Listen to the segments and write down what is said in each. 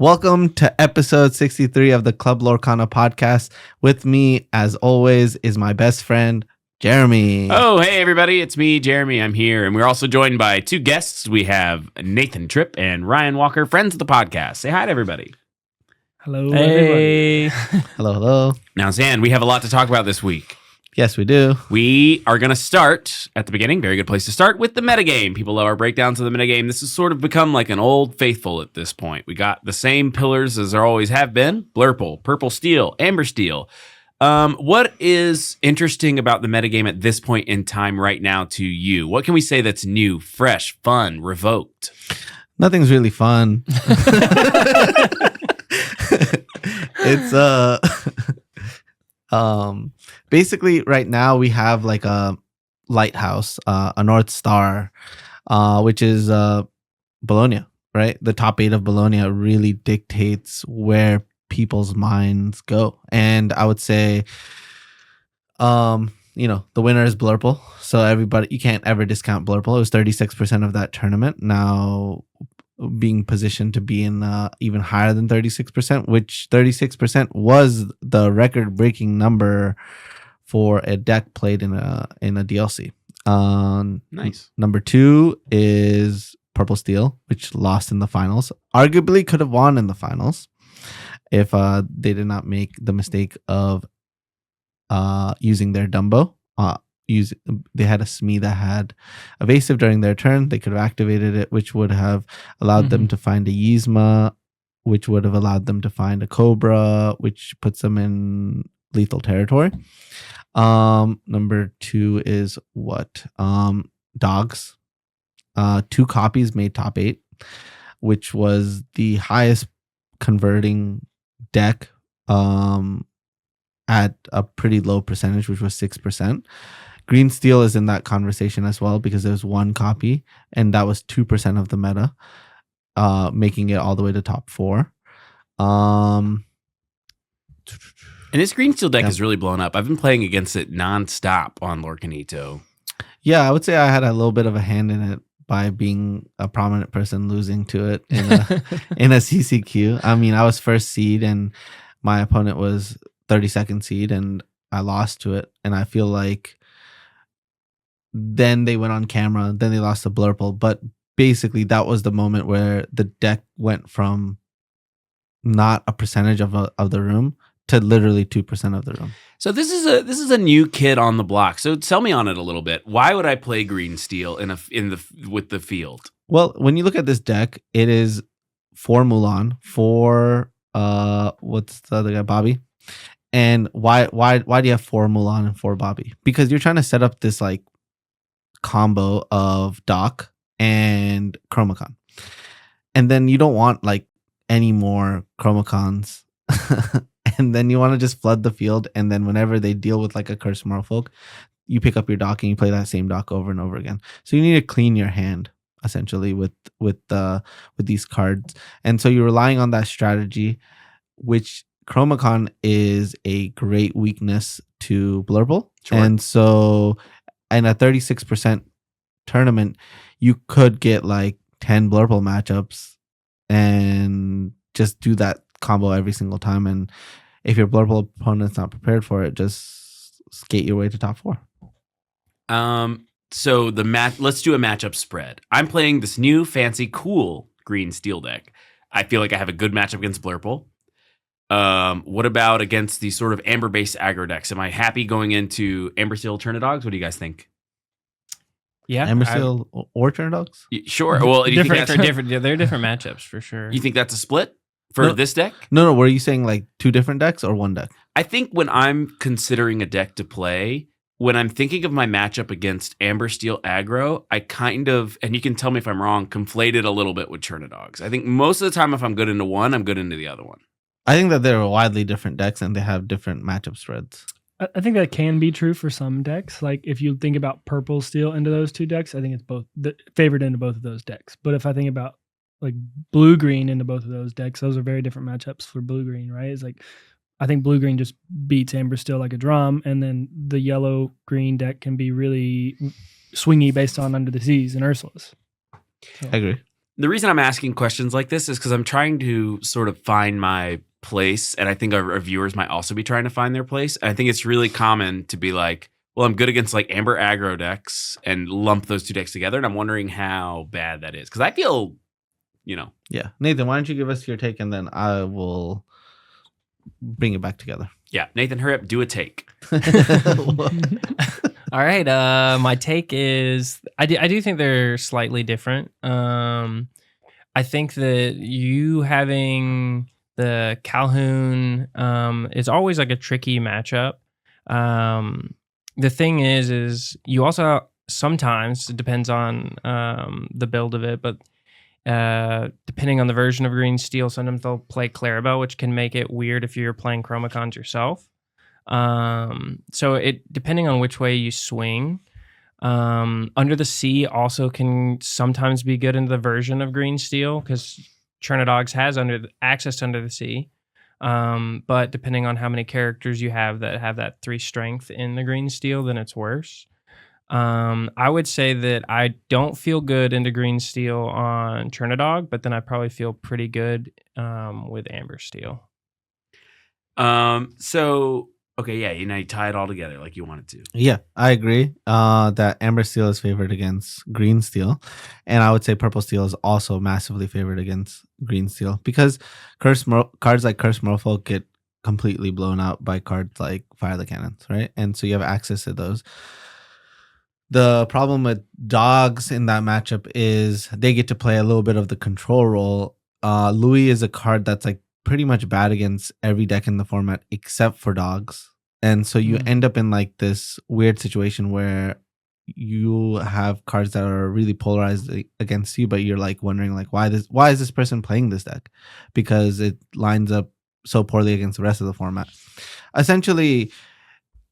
Welcome to episode 63 of the Club Lorcana podcast. With me, as always, is my best friend, Jeremy. Oh, hey, everybody. It's me, Jeremy. I'm here. And we're also joined by two guests. We have Nathan Tripp and Ryan Walker, friends of the podcast. Say hi to everybody. Hello, Hey. everybody. Hello. Now, Zan, we have a lot to talk about this week. Yes, we do. We are going to start at the beginning. Very good place to start with the metagame. People love our breakdowns of the metagame. This has sort of become like an old faithful at this point. We got the same pillars as there always have been. Blurple, Purple Steel, Amber Steel. What is interesting about the metagame at this point in time right now to you? What can we say that's new, fresh, fun, revoked? Nothing's really fun. It's basically right now we have like a lighthouse, a North Star, which is Bologna, right? The top 8 of Bologna really dictates where people's minds go. And I would say the winner is Blurple. So everybody, you can't ever discount Blurple. It was 36% of that tournament. Now being positioned to be in even higher than 36%, which 36% was the record-breaking number for a deck played in a DLC. Nice. Number 2 is Purple Steel, which lost in the finals. Arguably could have won in the finals if they did not make the mistake of using their Dumbo. They had a SME that had evasive during their turn. They could have activated it, which would have allowed them to find a Yzma, which would have allowed them to find a Cobra, which puts them in lethal territory. Number 2 is what? Dogs. 2 copies made top 8, which was the highest converting deck at a pretty low percentage, which was 6%. Green Steel is in that conversation as well because there's 1 copy, and that was 2% of the meta, making it all the way to top 4. And this Green Steel deck has really blown up. I've been playing against it nonstop on Lorcanito. Yeah, I would say I had a little bit of a hand in it by being a prominent person losing to it in a CCQ. I mean, I was first seed and my opponent was 32nd seed and I lost to it. And I feel like then they went on camera, then they lost to Blurple. But basically that was the moment where the deck went from not a percentage of the room to literally 2% of the room. So this is a new kid on the block. So tell me on it a little bit. Why would I play Green Steel with the field? Well, when you look at this deck, it is 4 Mulan, 4 what's the other guy, Bobby? And why do you have 4 Mulan and 4 Bobby? Because you're trying to set up this like combo of Doc and Chromacon. And then you don't want like any more Chromacons. And then you want to just flood the field, and then whenever they deal with like a Cursed Merfolk, you pick up your Doc and you play that same Doc over and over again. So you need to clean your hand essentially with these cards. And so you're relying on that strategy, which Chromacon is a great weakness to Blurple. Sure. And so in a 36% tournament, you could get like 10 Blurple matchups and just do that combo every single time. And if your Blurple opponent's not prepared for it, just skate your way to top 4. So let's do a matchup spread. I'm playing this new fancy cool Green Steel deck. I feel like I have a good matchup against Blurple. What about against the sort of Amber based aggro decks? Am I happy going into Amber Steel Turnidogs? What do you guys think? Yeah, Amber Steel or Turnidogs? Sure. Well, they're different matchups for sure. You think that's a split for this deck? No. Were you saying like 2 different decks or 1 deck? I think when I'm considering a deck to play, when I'm thinking of my matchup against Amber Steel aggro, I kind of, and you can tell me if I'm wrong, conflate it a little bit with Turnidogs. I think most of the time if I'm good into one, I'm good into the other one. I think that they're widely different decks and they have different matchup spreads. I think that can be true for some decks. Like if you think about Purple Steel into those 2 decks, I think it's both favored into both of those decks. But if I think about like Blue Green into both of those decks, those are very different matchups for Blue Green, right? It's like I think Blue Green just beats Amber Steel like a drum, and then the Yellow Green deck can be really swingy based on Under the Seas and Ursulas. So. I agree. The reason I'm asking questions like this is because I'm trying to sort of find my place, and I think our viewers might also be trying to find their place. And I think it's really common to be like, well, I'm good against like Amber aggro decks and lump those two decks together, and I'm wondering how bad that is. Because I feel, Yeah. Nathan, why don't you give us your take and then I will bring it back together. Yeah. Nathan, hurry up, do a take. All right. My take is I do think they're slightly different. I think that you having the Calhoun is always like a tricky matchup. The thing is you also sometimes, it depends on the build of it, but depending on the version of Green Steel, sometimes they'll play Clarabelle, which can make it weird if you're playing Chromacons yourself. So it depending on which way you swing. Under the Sea also can sometimes be good in the version of Green Steel because Chernodogs has access to Under the Sea. But depending on how many characters you have that 3 strength in the Green Steel, then it's worse. I would say that I don't feel good into Green Steel on Chernodog, but then I probably feel pretty good with Amber Steel. Okay, yeah, you tie it all together like you wanted to. Yeah, I agree that Amber Steel is favored against Green Steel. And I would say Purple Steel is also massively favored against Green Steel because cards like Curse Merfolk get completely blown out by cards like Fire the Cannons, right? And so you have access to those. The problem with Dogs in that matchup is they get to play a little bit of the control role. Louis is a card that's like pretty much bad against every deck in the format except for Dogs. And so you end up in like this weird situation where you have cards that are really polarized against you, but you're like wondering like why is this person playing this deck? Because it lines up so poorly against the rest of the format. Essentially,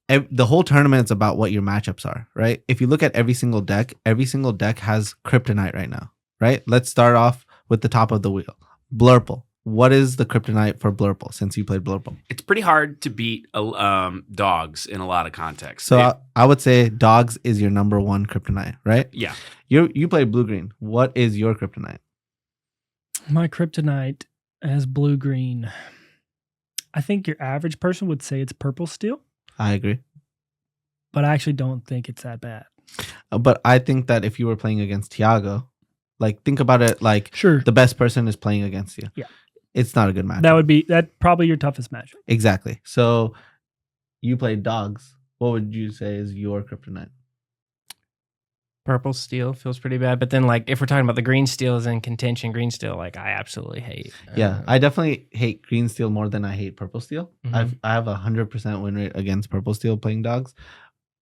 the whole tournament is about what your matchups are, right? If you look at every single deck has Kryptonite right now, right? Let's start off with the top of the wheel. Blurple. What is the Kryptonite for Blurple since you played Blurple? It's pretty hard to beat Dogs in a lot of contexts. So I would say Dogs is your number one Kryptonite, right? Yeah. You play Blue-Green. What is your Kryptonite? My Kryptonite as Blue-Green. I think your average person would say it's Purple Steel. I agree. But I actually don't think it's that bad. But I think that if you were playing against Tiago, like think about it like sure, the best person is playing against you. Yeah. It's not a good match. That probably your toughest match. Exactly. So you played Dogs. What would you say is your Kryptonite? Purple Steel feels pretty bad, but then like if we're talking about the Green Steel is in contention, Green Steel like I absolutely hate. Yeah, I definitely hate Green Steel more than I hate Purple Steel. Mhm. I have 100% win rate against Purple Steel playing Dogs,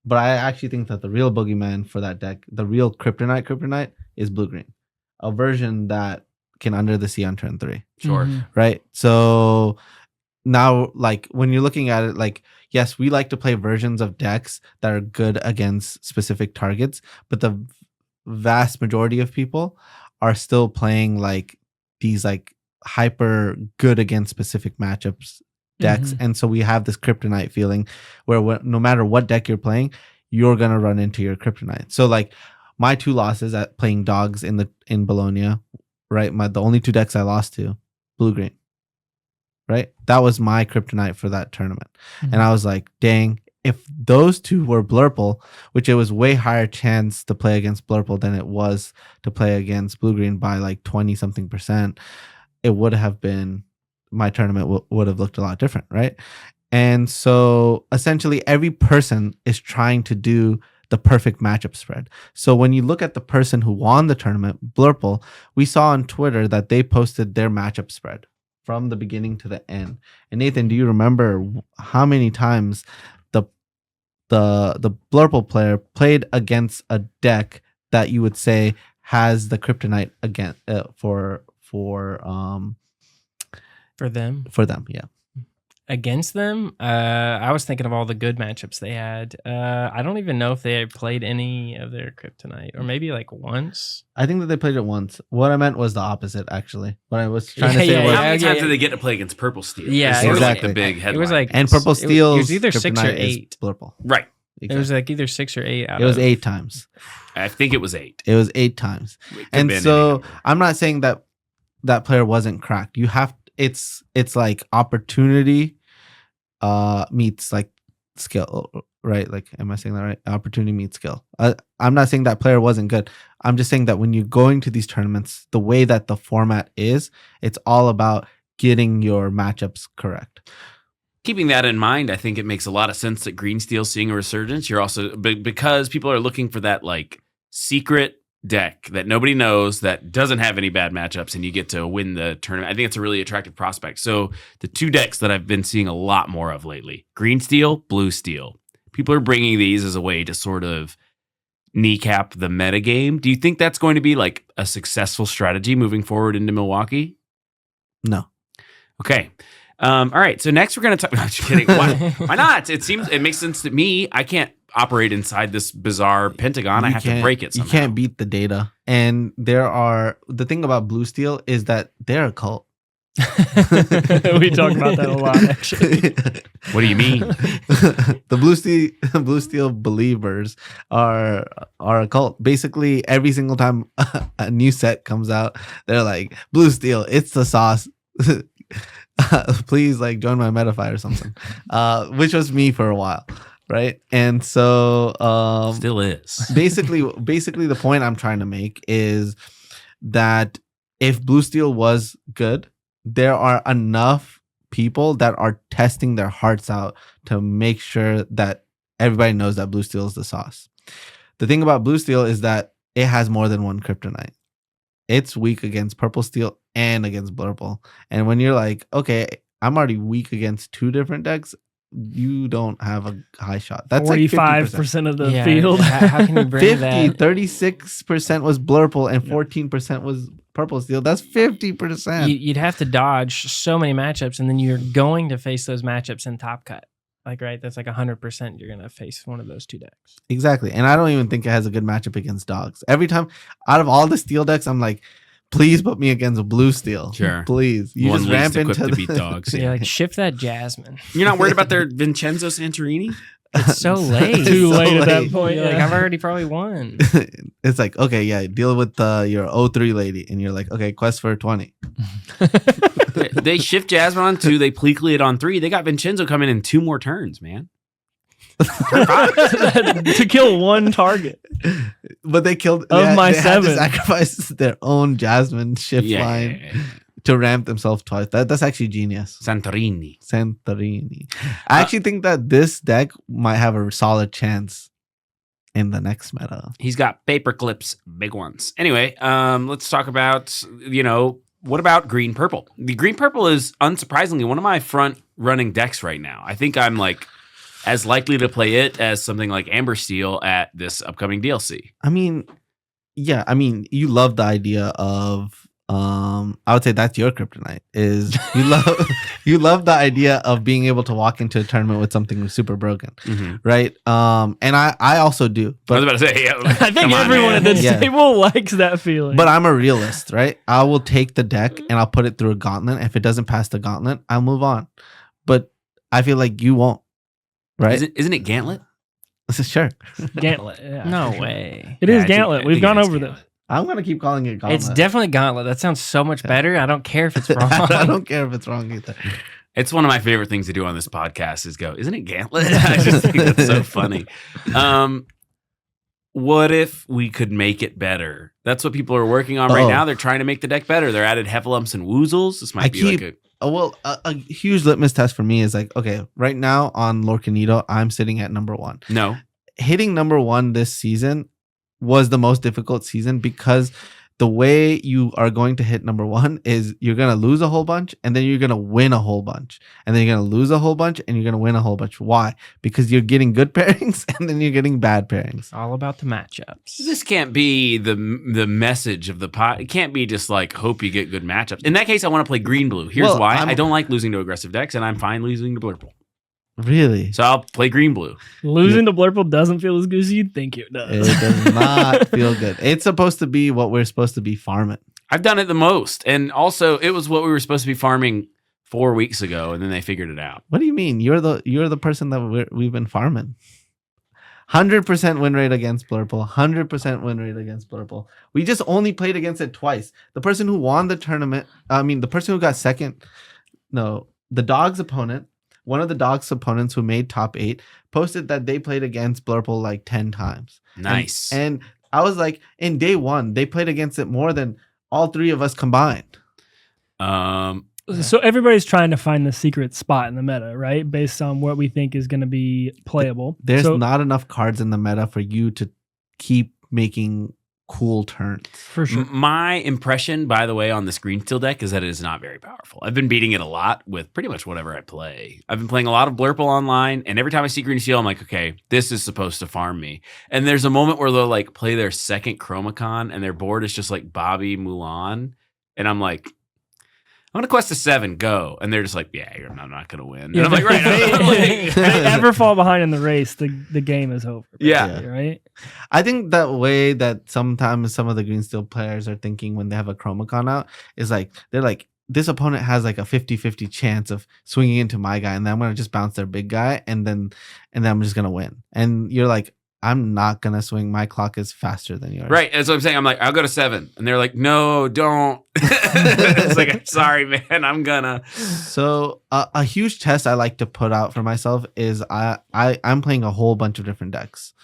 but I actually think that the real boogeyman for that deck, the real Kryptonite is Blue Green, a version that can Under the Sea on turn 3. Sure. Mhm. Right. So now, like when you're looking at it, like yes, we like to play versions of decks that are good against specific targets, but the vast majority of people are still playing like these like hyper good against specific matchups decks. Mhm. And so we have this Kryptonite feeling where no matter what deck you're playing, you're gonna run into your Kryptonite. So like my 2 losses at playing Dogs in Bologna, right? The only 2 decks I lost to, Blue Green. Right? That was my Kryptonite for that tournament. Mhm. And I was like, dang, if those 2 were Blurple, which it was way higher chance to play against Blurple than it was to play against Blue Green by like 20 something %, it would have been, my tournament would have looked a lot different, right? And so essentially every person is trying to do the perfect matchup spread. So when you look at the person who won the tournament, Blurple, we saw on Twitter that they posted their matchup spread from the beginning to the end. And Nathan, do you remember how many times the Blurple player played against a deck that you would say has the Kryptonite again for them? Yeah. Against them, I was thinking of all the good matchups they had. I don't even know if they had played any of their Kryptonite, or maybe like once. I think that they played it once. What I meant was the opposite, actually. What I was trying to say Yeah, was How many yeah, times yeah. did they get to play against Purple Steel? Yeah, It's sort of like exactly. the big headline. It was like and Purple it Steel's was either 6 or Kryptonite is 8. Blurple. Right. It was like either 6 or 8 out It was of 8 times. I think it was 8. It was 8 times. It could've And been any so number. I'm not saying that that player wasn't cracked. You have it's like opportunity meets like skill, right? Like, am I saying that right? Opportunity meets skill. I'm not saying that player wasn't good. I'm just saying that when you're going to these tournaments, the way that the format is, it's all about getting your matchups correct. Keeping that in mind, I think it makes a lot of sense that Green Steel's seeing a resurgence. You're also because people are looking for that like secret deck that nobody knows that doesn't have any bad matchups, and you get to win the tournament. I think it's a really attractive prospect. So the 2 decks that I've been seeing a lot more of lately: Green Steel, Blue Steel. People are bringing these as a way to sort of kneecap the metagame. Do you think that's going to be like a successful strategy moving forward into Milwaukee? No. Okay. All right. So next we're going to talk. I'm just kidding. Why not? It makes sense to me. I can't operate inside this bizarre pentagon. I have to break it somehow. You can't beat the data. And the thing about Blue Steel is that they're a cult. We talk about that a lot, actually. What do you mean? The Blue Steel believers are a cult. Basically, every single time a new set comes out, they're like, Blue Steel, it's the sauce. Please, like, join my Metafy or something. Which was me for a while, right? And so Still is. basically the point I'm trying to make is that if Blue Steel was good, there are enough people that are testing their hearts out to make sure that everybody knows that Blue Steel is the sauce. The thing about Blue Steel is that it has more than one kryptonite. It's weak against Purple Steel and against Blurple. And when you're like, okay, I'm already weak against 2 different decks, you don't have a high shot. That's 45% like of the Yeah, field. How can you bring 50, that? 36% was Blurple and 14% was Purple Steel. That's 50%. You'd have to dodge so many matchups, and then you're going to face those matchups in Top Cut. Like, right, that's like 100% you're going to face one of those 2 decks. Exactly. And I don't even think it has a good matchup against dogs. Every time out of all the steel decks, I'm like, please put me against a Blue Steel. Sure. Please. You One just least ramp equipped into to beat dogs. So Yeah. you're like, shift that Jasmine. You're not worried about their Vincenzo Santorini? It's so late. Too late at that late. point. You're like, Yeah. I've already probably won. It's like, okay, yeah, deal with your 03 lady. And you're like, okay, quest for 20. They shift Jasmine on 2. They Pleakley it on 3. They got Vincenzo coming in 2 more turns, man. To kill one target. But they killed Of my they had to 7. sacrifice their own Jasmine shift line to ramp themselves twice. That's actually genius. Santorini. Santorini. I actually think that this deck might have a solid chance in the next meta. He's got paper clips, big ones. Anyway, let's talk about, what about green purple? The green purple is unsurprisingly one of my front running decks right now. I think I'm like as likely to play it as something like Amber Steel at this upcoming DLC. I mean, yeah, you love the idea of I would say that's your kryptonite is you love the idea of being able to walk into a tournament with something super broken, right? And I also do, I was but about to say, I think everyone at this Yeah. table likes that feeling. but I'm a realist, right? I will take the deck and I'll put it through a gauntlet. If it doesn't pass the gauntlet, I'll move on. But I feel like you won't, right? Isn't it Gantlet? Sure. Gauntlet. Yeah, No for sure. way. It is Yeah, I think- Gauntlet. I We've think gone it is over Gantlet. this. I'm gonna keep calling it gauntlet. It's definitely Gauntlet. That sounds so much better. I don't care if it's wrong. I don't care if it's wrong either. It's one of my favorite things to do on this podcast is go, isn't it Gantlet? I just think that's so funny. What if we could make it better? That's what people are working on right Oh. now. They're trying to make the deck better. They're added Heffalumps and Woozles. This might be like a... A huge litmus test for me is like, okay, right now on Lorcanito, I'm sitting at number 1. No. Hitting number 1 this season was the most difficult season because the way you are going to hit number 1 is you're going to lose a whole bunch and then you're going to win a whole bunch and then you're going to lose a whole bunch and you're going to win a whole bunch. Why? Because you're getting good pairings and then you're getting bad pairings. All about the matchups. This can't be the message of the pot. It can't be just like, hope you get good matchups. In that case, I want to play green-blue. Here's Well, why. I'm- I don't like losing to aggressive decks, and I'm fine losing to Blurple. Really? So I'll play green-blue. Losing to Blurple doesn't feel as good as you'd think it does. It does not feel good. It's supposed to be what we're supposed to be farming. I've done it the most. And also, it was what we were supposed to be farming 4 weeks ago, and then they figured it out. What do you mean? You're the person that we've been farming. 100% win rate against Blurple. 100% win rate against Blurple. We just only played against it twice. The person who won the tournament, the person who got second, no, the dog's opponent, one of the dog's opponents who made top 8, posted that they played against Blurple like 10 times. Nice. And I was like, in day 1, they played against it more than all 3 of us combined. So everybody's trying to find the secret spot in the meta, right? Based on what we think is going to be playable. There's not enough cards in the meta for you to keep making cool turns. For sure. My impression, by the way, on this green steel deck is that it is not very powerful. I've been beating it a lot with pretty much whatever I play. I've been playing a lot of Blurple online, and every time I see green steel, I'm like, okay, this is supposed to farm me. And there's a moment where they'll like play their second Chromacon, and their board is just like Bobby Mulan, and I'm like, I'm gonna quest a 7, go, and they're just like, yeah, I'm not gonna win. And I'm like, right, if they ever fall behind in the race, the game is over. Yeah. Right. I think that way that sometimes some of the green steel players are thinking when they have a Chromacon out is like, they're like, this opponent has like a 50-50 chance of swinging into my guy, and then I'm gonna just bounce their big guy, and then I'm just gonna win. And you're like, I'm not gonna swing. My clock is faster than yours. Right. That's what I'm saying. I'm like, I'll go to 7. And they're like, no, don't. It's like, I'm sorry, man. I'm gonna. So a huge test I like to put out for myself is I'm playing a whole bunch of different decks.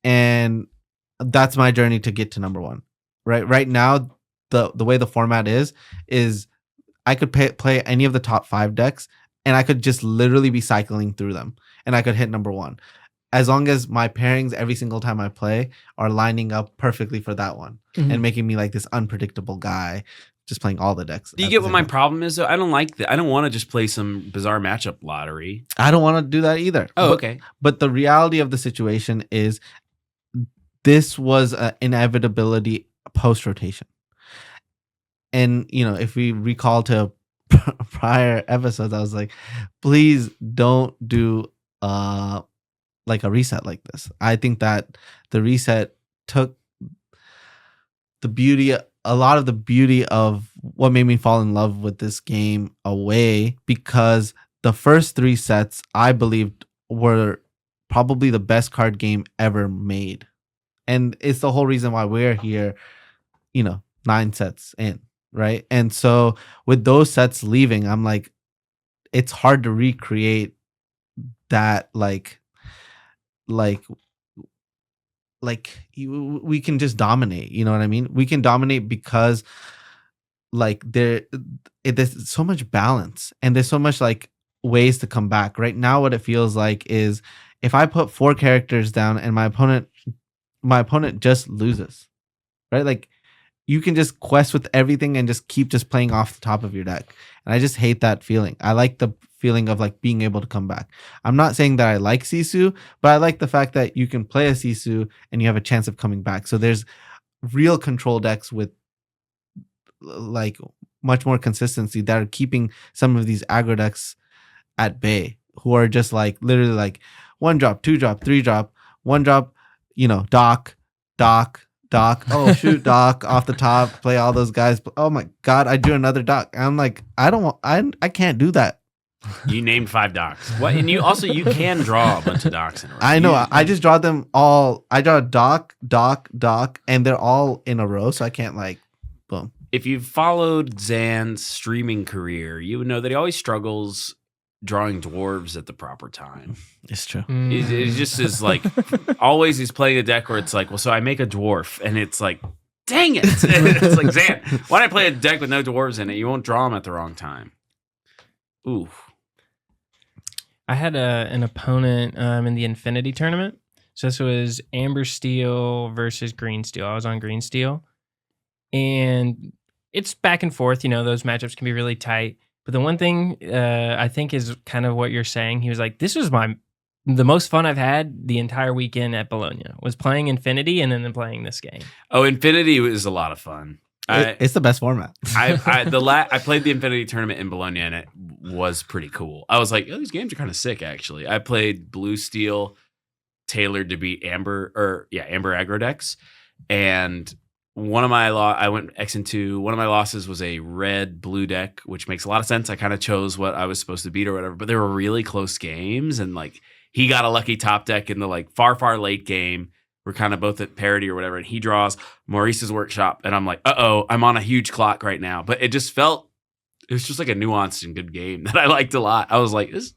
And that's my journey to get to number 1. Right now, the way the format is I could play any of the top 5 decks, and I could just literally be cycling through them, and I could hit number 1. As long as my pairings every single time I play are lining up perfectly for that one and making me like this unpredictable guy, just playing all the decks. Do you get what my problem is, though? I don't like that. I don't want to just play some bizarre matchup lottery. I don't want to do that either. Oh, okay. But the reality of the situation is this was an inevitability post-rotation. And, if we recall to prior episodes, I was like, please don't do like a reset like this. I think that the reset took a lot of the beauty of what made me fall in love with this game away, because the first 3 sets I believed were probably the best card game ever made. And it's the whole reason why we're here, 9 sets in, right? And so with those sets leaving, I'm like, it's hard to recreate that we can just dominate, you know what I mean? We can dominate because there's so much balance, and there's so much like ways to come back. Right now what it feels like is if I put 4 characters down and my opponent just loses, right? Like, you can just quest with everything and just keep just playing off the top of your deck. And I just hate that feeling. I like the feeling of like being able to come back. I'm not saying that I like Sisu, but I like the fact that you can play a Sisu and you have a chance of coming back. So there's real control decks with like much more consistency that are keeping some of these aggro decks at bay, who are just like literally like 1 drop, 2 drop, 3 drop, 1 drop, dock. Oh shoot, dock off the top, play all those guys. Oh my god, I do another dock. I'm like, I can't do that. You named 5 docks. What? And you can draw a bunch of docks in a row. I know. I just draw them all. I draw dock, and they're all in a row, so I can't like, boom. If you've followed Zan's streaming career, you would know that he always struggles drawing dwarves at the proper time. It's true. It just is like, always he's playing a deck where it's like, well, so I make a dwarf, and it's like, dang it. It's like, Zan, why don't I play a deck with no dwarves in it? You won't draw them at the wrong time. Ooh. I had an opponent in the Infinity tournament. So this was Amber Steel versus Green Steel. I was on Green Steel. And it's back and forth. Those matchups can be really tight. But the one thing I think is kind of what you're saying. He was like, this was the most fun I've had the entire weekend at Bologna. Was playing Infinity and then playing this game. Oh, Infinity was a lot of fun. It's the best format. I played the Infinity tournament in Bologna, and it was pretty cool. I was like, oh, these games are kind of sick, actually. I played Blue Steel tailored to beat Amber aggro decks, and I went X and 2. One of my losses was a red blue deck, which makes a lot of sense. I kind of chose what I was supposed to beat or whatever, but they were really close games, and like he got a lucky top deck in the like far late game. We're kind of both at parity or whatever, and he draws Maurice's workshop, and I'm like, I'm on a huge clock right now. But it just felt, it was just like a nuanced and good game that I liked a lot. I was like, this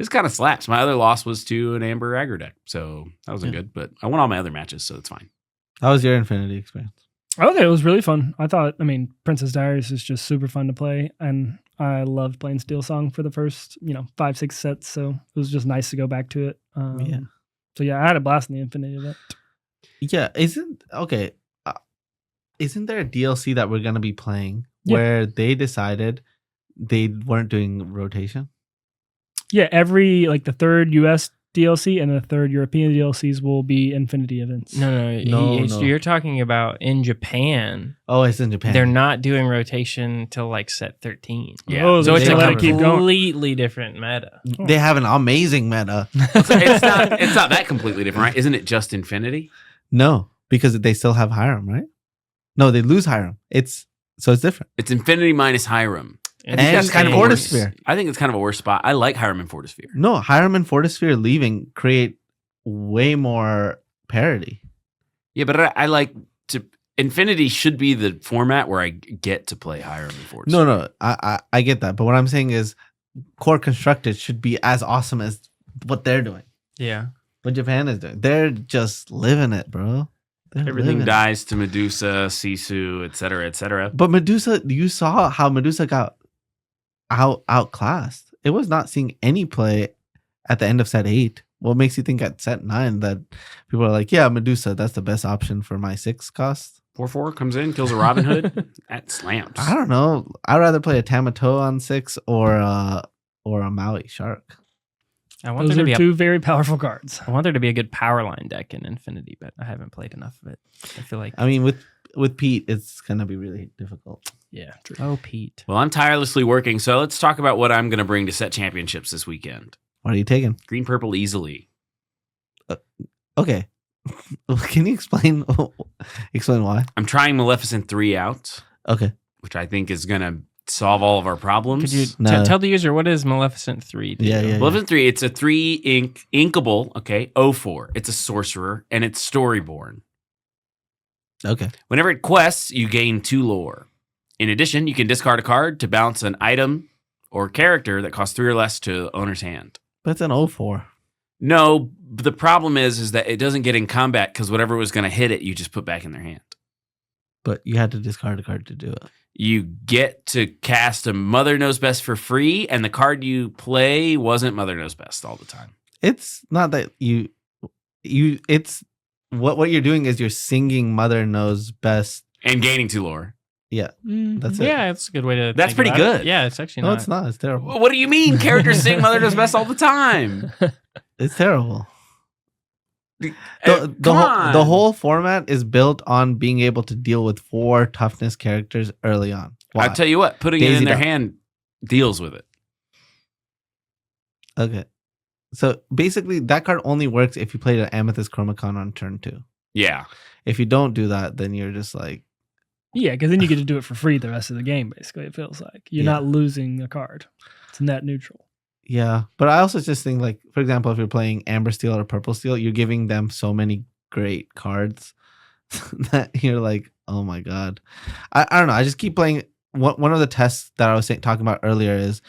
kind of slaps. My other loss was to an Amber aggro deck, so that wasn't good. But I won all my other matches, so it's fine. How was your Infinity experience? Okay, it was really fun. Princess Diaries is just super fun to play, and I loved playing Steel Song for the first, 5-6 sets. So it was just nice to go back to it. So yeah, I had a blast in the Infinity event. Yeah, isn't there a DLC that we're gonna be playing where they decided they weren't doing rotation? Yeah, every the third US DLC and the third European DLCs will be Infinity events. No. No. You're talking about in Japan. Oh, it's in Japan. They're not doing rotation till like set 13. Yeah. Oh, So it's they a let it keep going. completely different meta. They have an amazing meta. It's not that completely different, right? Isn't it just Infinity? No, because they still have Hiram, right? No, they lose Hiram. It's different. It's Infinity minus Hiram. And That's kind of a worse. Fortisphere. I think it's kind of a worse spot. I like Hiram and Fortisphere. No, Hiram and Fortisphere leaving create way more parity. Yeah, but I like to. Infinity should be the format where I get to play Hiram and Fortisphere. No, I get that. But what I'm saying is Core Constructed should be as awesome as what they're doing. Yeah. What Japan is doing. They're just living it, bro. They're Everything living it. dies to Medusa, Sisu, etc., etc. But Medusa, you saw how Medusa got outclassed. It was not seeing any play at the end of set 8. What makes you think at set 9 that people are like, yeah, Medusa, that's the best option for my 6 cost? 4/4 comes in, kills a Robin Hood. That slams. I don't know. I'd rather play a Tamato on 6 or a Maui Shark. I want Those there are to be two very powerful cards. I want there to be a good power line deck in Infinity, but I haven't played enough of it. I feel like I mean, with Pete, it's gonna be really difficult. Yeah, true. Oh, Pete. Well, I'm tirelessly working, so let's talk about what I'm going to bring to set championships this weekend. What are you taking? Green, purple, easily. Okay, can you explain why? I'm trying Maleficent 3 out, Okay, which I think is going to solve all of our problems. Could you No. tell the user what is Maleficent 3? do? Yeah. Maleficent 3, it's a 3 inkable, okay, 04. It's a sorcerer, and it's storyborn. okay. Whenever it quests, you gain 2 lore. In addition, you can discard a card to bounce an item or character that costs 3 or less to the owner's hand. But it's an 04. No, the problem is that it doesn't get in combat because whatever was going to hit it, you just put back in their hand. But you had to discard a card to do it. You get to cast a Mother Knows Best for free, and the card you play wasn't Mother Knows Best all the time. It's not that you it's what you're doing is you're singing Mother Knows Best. And gaining 2 lore. Yeah, that's it. Yeah, it's a good way to. That's think pretty about good. It. Yeah, it's actually No, not. it's not. It's terrible. What do you mean? Characters sing Mother Knows Best all the time. It's terrible. Come on. The whole format is built on being able to deal with 4 toughness characters early on. Why? I'll tell you what, putting it Daisy in their Duck. hand deals with it. Okay. So basically, that card only works if you played an Amethyst Chromacon on turn 2. Yeah. If you don't do that, then you're just like, Yeah, because then you get to do it for free the rest of the game, basically, it feels like. You're Yeah. not losing a card. It's net neutral. yeah. But I also just think, like, for example, if you're playing Amber Steel or Purple Steel, you're giving them so many great cards that you're like, oh my God. I don't know. I just keep playing. One of the tests that I was talking about earlier is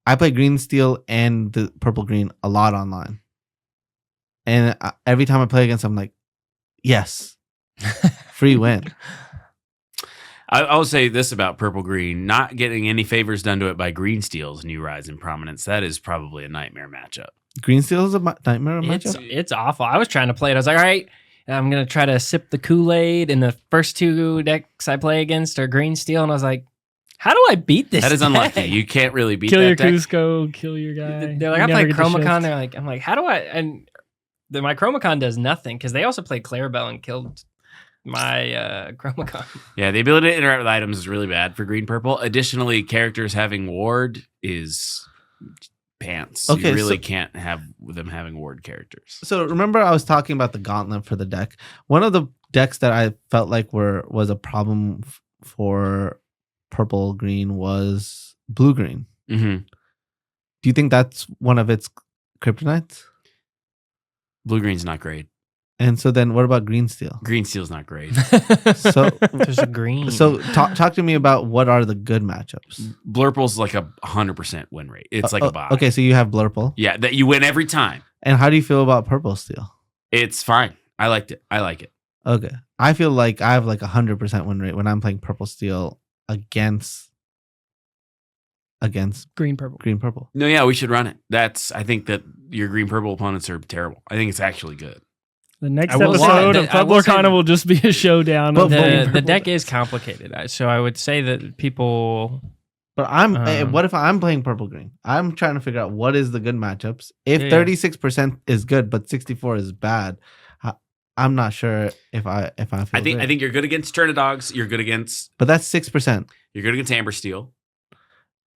I play Green Steel and the Purple Green a lot online. And every time I play against them, I'm like, yes, free win. I will say this about Purple Green, not getting any favors done to it by Green Steel's new rise in prominence. That is probably a nightmare matchup. Green Steel is a nightmare matchup. It's awful. I was trying to play it. I was like, all right, I'm going to try to sip the Kool-Aid. And the first 2 decks I play against are Green Steel. And I was like, how do I beat this? That is deck? unlucky. You can't really beat Kill that your deck. Cusco, kill your guy. They're like, You I never play get to Chromacon. shift. They're like, I'm like, how do I? And my Chromacon does nothing because they also played Clarabelle and killed my Chromacon. Yeah, the ability to interact with items is really bad for Green Purple. Additionally, characters having ward is pants. Okay, You really so- can't have them having ward characters. So remember I was talking about the gauntlet for the deck. One of the decks that I felt like was a problem for Purple Green was Blue Green. Mm-hmm. Do you think that's one of its kryptonites? Blue green's not great. And so then what about green steel? Green steel's not great. So There's a green. so talk to me about what are the good matchups. Blurple's like a 100% win rate. It's like a buy. Okay, so you have Blurple. Yeah, that you win every time. And how do you feel about purple steel? It's fine. I liked it. I like it. Okay. I feel like I have like 100% win rate when I'm playing purple steel against Green purple. green purple. No, yeah, we should run it. I think that your green purple opponents are terrible. I think it's actually good. The next I will say episode that- of I Club will say Lorcana that- will just be a showdown. But of green the purple deck decks. is complicated. So I would say that people. But what if I'm playing purple green? I'm trying to figure out what is the good matchups. If Yeah, 36% is good but 64 is bad, I'm not sure if I feel I think great. you're good against Turnidogs. You're good against But that's 6%. Amber Steel.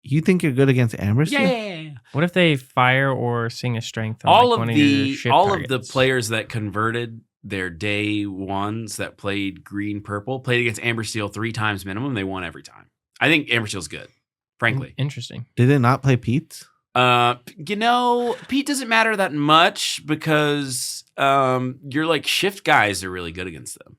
You think you're good against Amber Steel? Yeah. What if they fire or sing a strength on All like of one of your the ship all of the targets? players that converted their day ones that played green purple played against Amber Steel 3 times minimum. They won every time. I think Amber Steel's good, frankly. Interesting. Did they not play Pete's? Pete doesn't matter that much because your like shift guys are really good against them.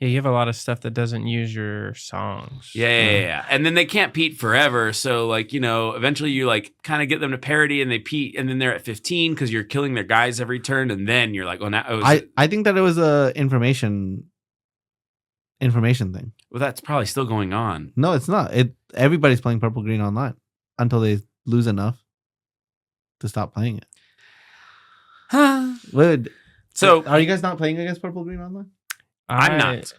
Yeah, you have a lot of stuff that doesn't use your songs. Yeah. And then they can't Pete forever. So like, eventually you like kind of get them to parity and they Pete and then they're at 15 because you're killing their guys every turn. And then you're like, now I think that it was a information thing. well, that's probably still going on. No, it's not. Everybody's playing purple green online until they lose enough to stop playing it. So Are you guys not playing against purple green online? I'm not.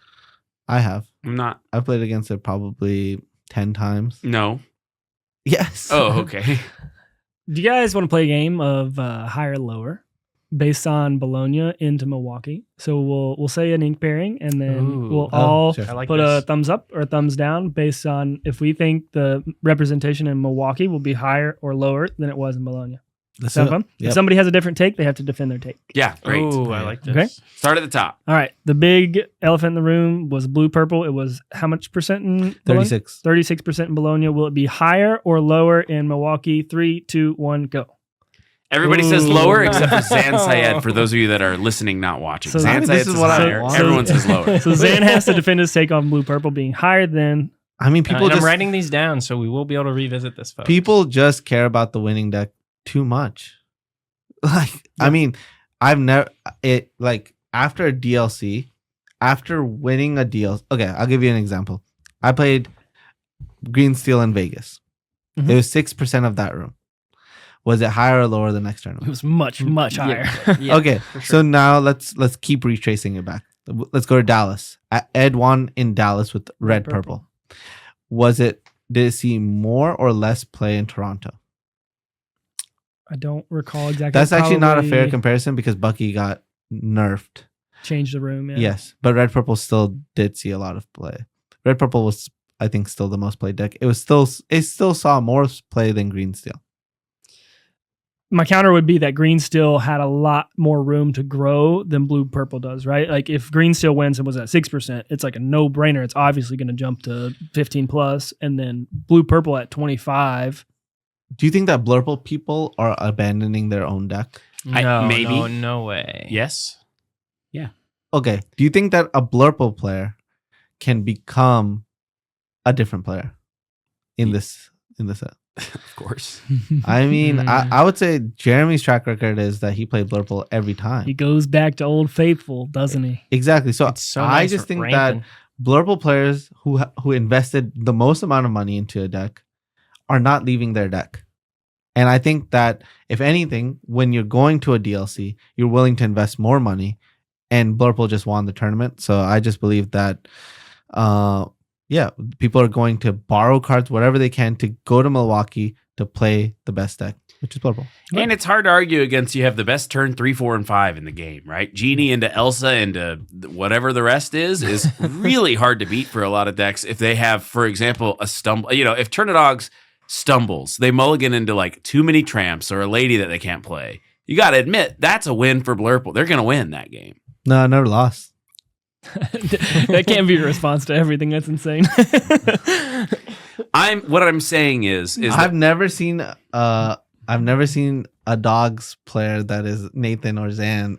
I have. I'm not. I've played against it probably 10 times. No. Yes. Oh, okay. Do you guys want to play a game of higher lower based on Bologna into Milwaukee? So we'll say an ink pairing, and then Ooh. we'll Oh, all sure. I like put this. a thumbs up or a thumbs down based on if we think the representation in Milwaukee will be higher or lower than it was in Bologna. Let's Sound do it. fun? Yep. If somebody has a different take, they have to defend their take. Yeah, great. Ooh, I like this. Okay. Start at the top. All right. The big elephant in the room was blue purple. It was how much percent in Bologna? 36. 36% in Bologna. Will it be higher or lower in Milwaukee? 3, 2, 1, go. Everybody says Ooh. lower except for Zan Syed for those of you that are listening, not watching. So Zan this Syed is says what I higher. want. Everyone says lower. So Zan has to defend his take on blue purple being higher than. I mean, people And I'm just writing these down, so we will be able to revisit this, folks. people just care about the winning deck too much. Like, I mean, I've never after a DLC, after winning a DLC. Okay, I'll give you an example. I played Green Steel in Vegas. Mhm. It was 6% of that room. Was it higher or lower the next It tournament? was much, much higher. Yeah, Okay, for sure. so now let's keep retracing it back. Let's go to Dallas. Ed won in Dallas with red purple. Did it see more or less play in Toronto? I don't recall exactly. That's actually not a fair Probably comparison because Bucky got nerfed. Changed the room. Yeah. Yes, but red purple still did see a lot of play. Red purple was, I think, still the most played deck. It still saw more play than green steel. My counter would be that green still had a lot more room to grow than blue purple does, right? Like if green still wins and was at 6%, it's like a no brainer. It's obviously going to jump to 15 plus, and then blue purple at 25. Do you think that Blurple people are abandoning their own deck? Maybe. No way. Yes. Okay. Do you think that a Blurple player can become a different player in this set? Of course. I mean, I would say Jeremy's track record is that he played Blurple every time. He goes back to Old Faithful, doesn't he? Exactly. So, It's so I nice just think ranking. that Blurple players who invested the most amount of money into a deck are not leaving their deck. And I think that if anything, when you're going to a DLC, you're willing to invest more money. And Blurple just won the tournament. So I just believe that, people are going to borrow cards, whatever they can, to go to Milwaukee to play the best deck, which is Blurple. And it's hard to argue against you have the best turn 3, 4, and 5 in the game, right? Genie into Elsa into whatever the rest is really hard to beat for a lot of decks if they have, for example, a stumble. If Turnidogs stumbles, they mulligan into like too many tramps or a lady that they can't play. You got to admit, that's a win for Blurple. They're going to win that game. No, I never lost. That can't be your response to everything. That's insane. What I'm saying is I've never seen a I've never seen a dogs player that is Nathan or Zan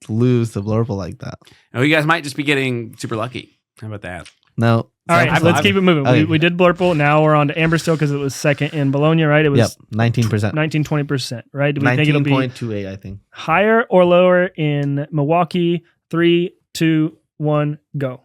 lose to Blurple like that. Oh, you guys might just be getting super lucky. How about that? No. All right, I've- let's I've- keep it moving. okay. We did Blurple. Now we're on to Amber Steel because it was second in Bologna, right? It was Yep, 19%. 19-20%, right? Do we think it'll be 19.28, I think. higher or lower in Milwaukee? 3, 2, 1, go.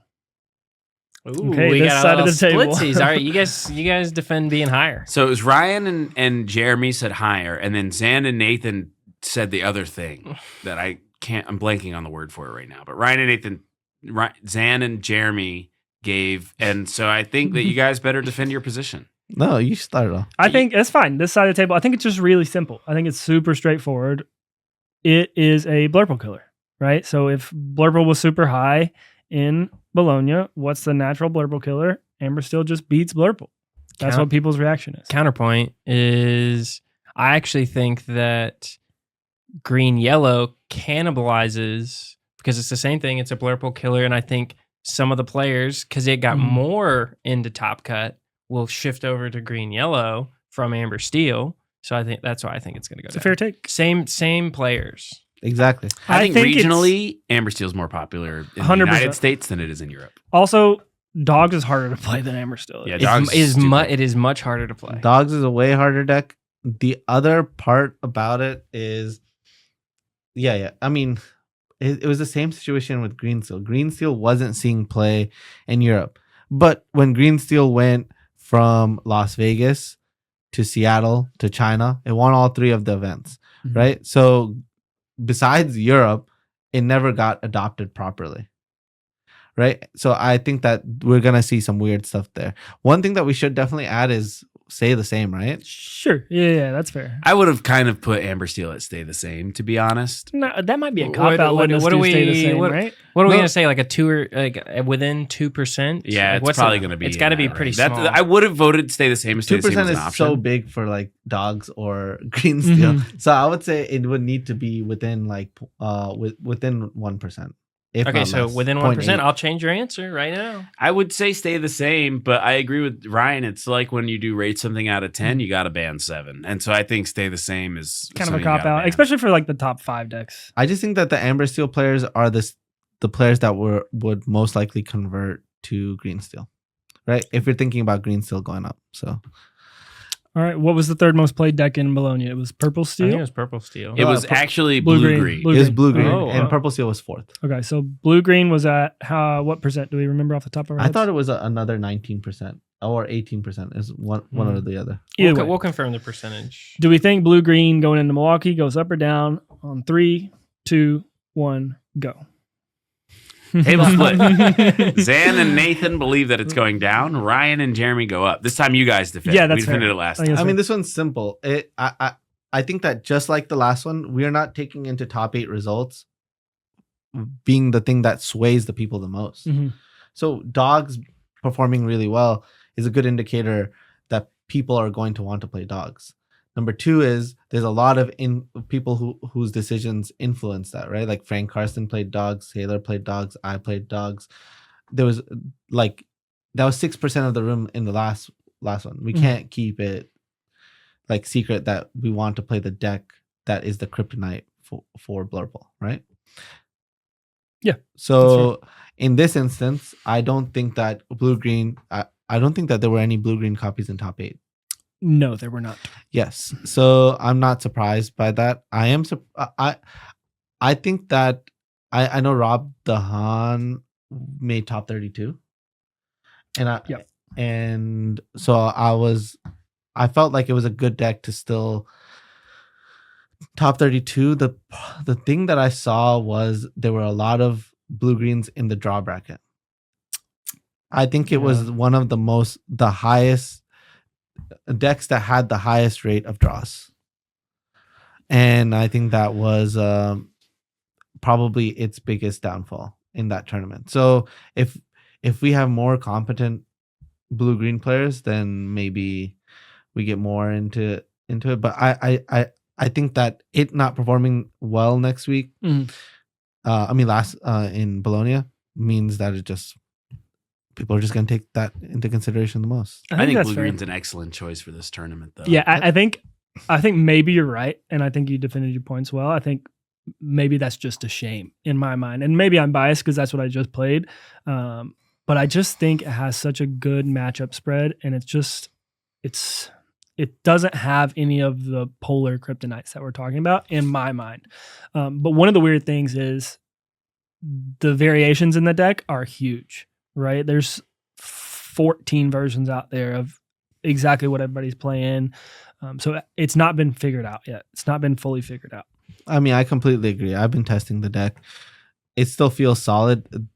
Ooh, Okay, we this got a side of little the table. splitsies. All right, you guys defend being higher. So it was Ryan and Jeremy said higher, and then Zan and Nathan said the other thing that I can't. I'm blanking on the word for it right now. But Ryan and Nathan, Zan and Jeremy gave, and so I think that you guys better defend your position. No, you start off. I think that's fine. This side of the table, I think it's just really simple. I think it's super straightforward. It is a Blurple killer, right? So if Blurple was super high in Bologna, what's the natural Blurple killer? Amber Steel just beats Blurple. That's what people's reaction is. Counterpoint is I actually think that green yellow cannibalizes because it's the same thing. It's a Blurple killer, and I think some of the players, because it got more into Top Cut, will shift over to green yellow from Amber Steel. So I think that's why I think it's going to go It's a down. fair take. Same players. Exactly. I think think it's- regionally, Amber Steel's more popular in the 100%. United States than it is in Europe. Also, Dogs is harder to play than Amber Steel. Yeah, is. Dogs It is stupid. it is much harder to play. Dogs is a way harder deck. The other part about it is, yeah. I mean, it was the same situation with Green Steel. Green Steel wasn't seeing play in Europe. But when Green Steel went from Las Vegas to Seattle to China, it won all three of the events, Mhm. right? So besides Europe, it never got adopted properly. Right. So I think that we're going to see some weird stuff there. One thing that we should definitely add is stay the same, right? Sure. Yeah, that's fair. I would have kind of put Amber Steel at stay the same, to be honest. No, that might be a What- cop out. what- Letting us what do do we- stay the same, what- right? What are we No. going to say? Like a 2 or like within 2%? Yeah, Like, it's what's probably it- going to be. It's got to in be that pretty range. small. I would have voted stay the same. Stay the same 2% as an is option. so big for like Dogs or Green Steel. Mhm. So I would say it would need to be within like within 1%. If Okay, not so less. within 0.8. 1%, I'll change your answer right now. I would say stay the same, but I agree with Ryan. It's like when you do rate something out of 10, you got to ban 7. And so I think stay the same is Kind of a something you cop gotta out, ban. especially for like the top 5 decks. I just think that the Amber Steel players are the players that would most likely convert to Green Steel, right? If you're thinking about Green Steel going up, so All right. What was the third most played deck in Bologna? It was Purple I think it Steel. was purple steel. It was actually Blue blue green. green. Blue it was green. Blue Green Oh, and wow. Purple Steel was fourth. Okay, so Blue Green was at what percent? Do we remember off the top of our I heads? thought it was another 19% or 18% is one or the other. Either we'll, way. we'll confirm the percentage. Do we think Blue Green going into Milwaukee goes up or down on 3, 2, 1, go? Table split. Zan and Nathan believe that it's going down. Ryan and Jeremy go up. This time you guys defend. Yeah, that's we defended fair. it last I think time. that's I mean, fair. this one's simple. I think that just like the last one, we are not taking into top 8 results being the thing that sways the people the most. Mhm. So Dogs performing really well is a good indicator that people are going to want to play Dogs. Number 2 is there's a lot of people whose decisions influence that, right? Like Frank Carson played Dogs, Taylor played Dogs, I played Dogs. There was like that was 6% of the room in the last one. We Mhm. can't keep it like secret that we want to play the deck that is the kryptonite for Blurple, right? Yeah, So in this instance, I don't think that blue green. I don't think that there were any blue green copies in top 8. No, there were not. Yes, so I'm not surprised by that. I am. I think that I know Rob Dahan made top 32, and Yep. and so I felt like it was a good deck to still top 32. The thing that I saw was there were a lot of blue greens in the draw bracket. I think it was one of the highest decks that had the highest rate of draws. And I think that was probably its biggest downfall in that tournament. So if we have more competent blue green players, then maybe we get more into it. But I think that it not performing well next week, Mhm. last in Bologna means that it just people are just going to take that into consideration the most. I think that's blue fair. green's an excellent choice for this tournament, though. Yeah, I think I think maybe you're right, and I think you defended your points well. I think maybe that's just a shame in my mind, and maybe I'm biased because that's what I just played. But I just think it has such a good matchup spread, and it doesn't have any of the polar kryptonites that we're talking about in my mind. But one of the weird things is the variations in the deck are huge, right? There's 14 versions out there of exactly what everybody's playing. So it's not been figured out yet. It's not been fully figured out. I mean, I completely agree. I've been testing the deck. It still feels solid.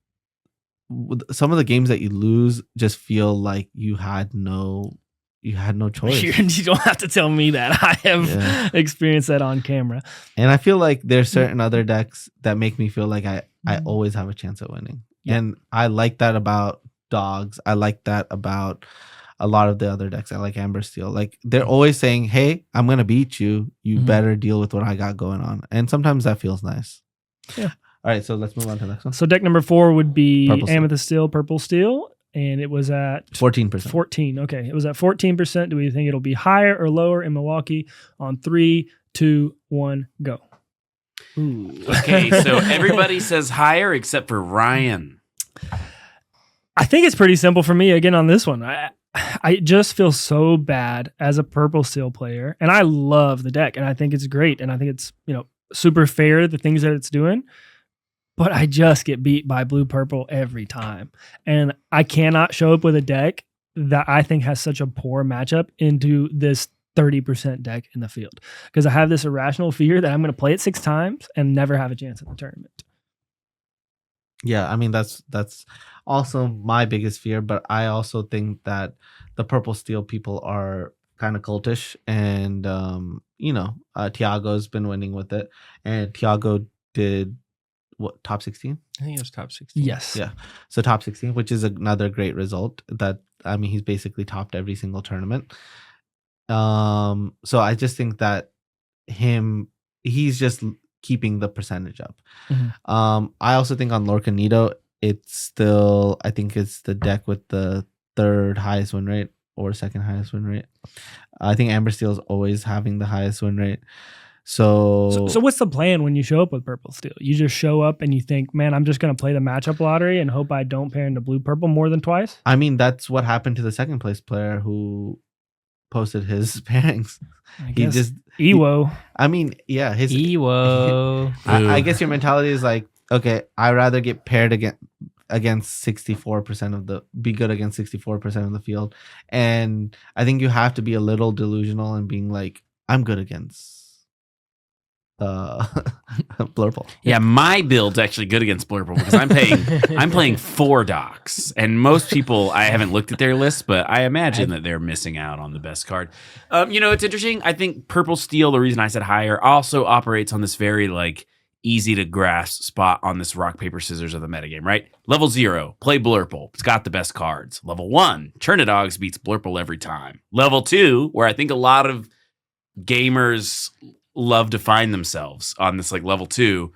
Some of the games that you lose just feel like you had no choice. You don't have to tell me that. I have experienced that on camera. And I feel like there's certain other decks that make me feel like I always have a chance at winning. Yeah. And I like that about Dogs. I like that about a lot of the other decks. I like Amber Steel. Like they're always saying, hey, I'm going to beat you. You better deal with what I got going on. And sometimes that feels nice. Yeah. All right. So let's move on to the next one. So deck number 4 would be Purple Steel. Amethyst Steel, Purple Steel. And it was at 14%. 14. Okay. It was at 14%. Do we think it'll be higher or lower in Milwaukee? On 3, 2, 1, go. Ooh. Okay. So everybody says higher except for Ryan. I think it's pretty simple for me again on this one. I just feel so bad as a Purple Steel player, and I love the deck, and I think it's great, and I think it's super fair, the things that it's doing, but I just get beat by Blue Purple every time, and I cannot show up with a deck that I think has such a poor matchup into this 30% deck in the field, because I have this irrational fear that I'm going to play it 6 times and never have a chance at the tournament. Yeah, I mean that's also my biggest fear, but I also think that the Purple Steel people are kind of cultish, and Tiago's been winning with it, and Tiago did what, top 16? I think it was top 16. Yes. Yeah, so top 16, which is another great result. That I mean, he's basically topped every single tournament. So I just think that he's just keeping the percentage up. I also think on Lorcanito, I think it's the deck with the 3rd highest win rate or 2nd highest win rate. I think Amber Steel is always having the highest win rate. So what's the plan when you show up with Purple Steel? You just show up and you think, man, I'm just going to play the matchup lottery and hope I don't pair into Blue Purple more than twice? I mean, that's what happened to the 2nd place player who posted his pairings. He just Ewo. I mean, yeah, his Ewo. I guess your mentality is like, okay, I'd rather get paired against 64% be good against 64% of the field. And I think you have to be a little delusional and being like, I'm good against Blurple. Yeah, my build's actually good against Blurple because I'm playing 4 Docs, and most people, I haven't looked at their list, but I imagine that they're missing out on the best card. It's interesting. I think Purple Steel, the reason I said higher, also operates on this very easy to grasp spot on this rock paper scissors of the metagame, right? Level 0, play Blurple. It's got the best cards. Level 1, Turnidogs beats Blurple every time. Level 2, where I think a lot of gamers love to find themselves on this level 2,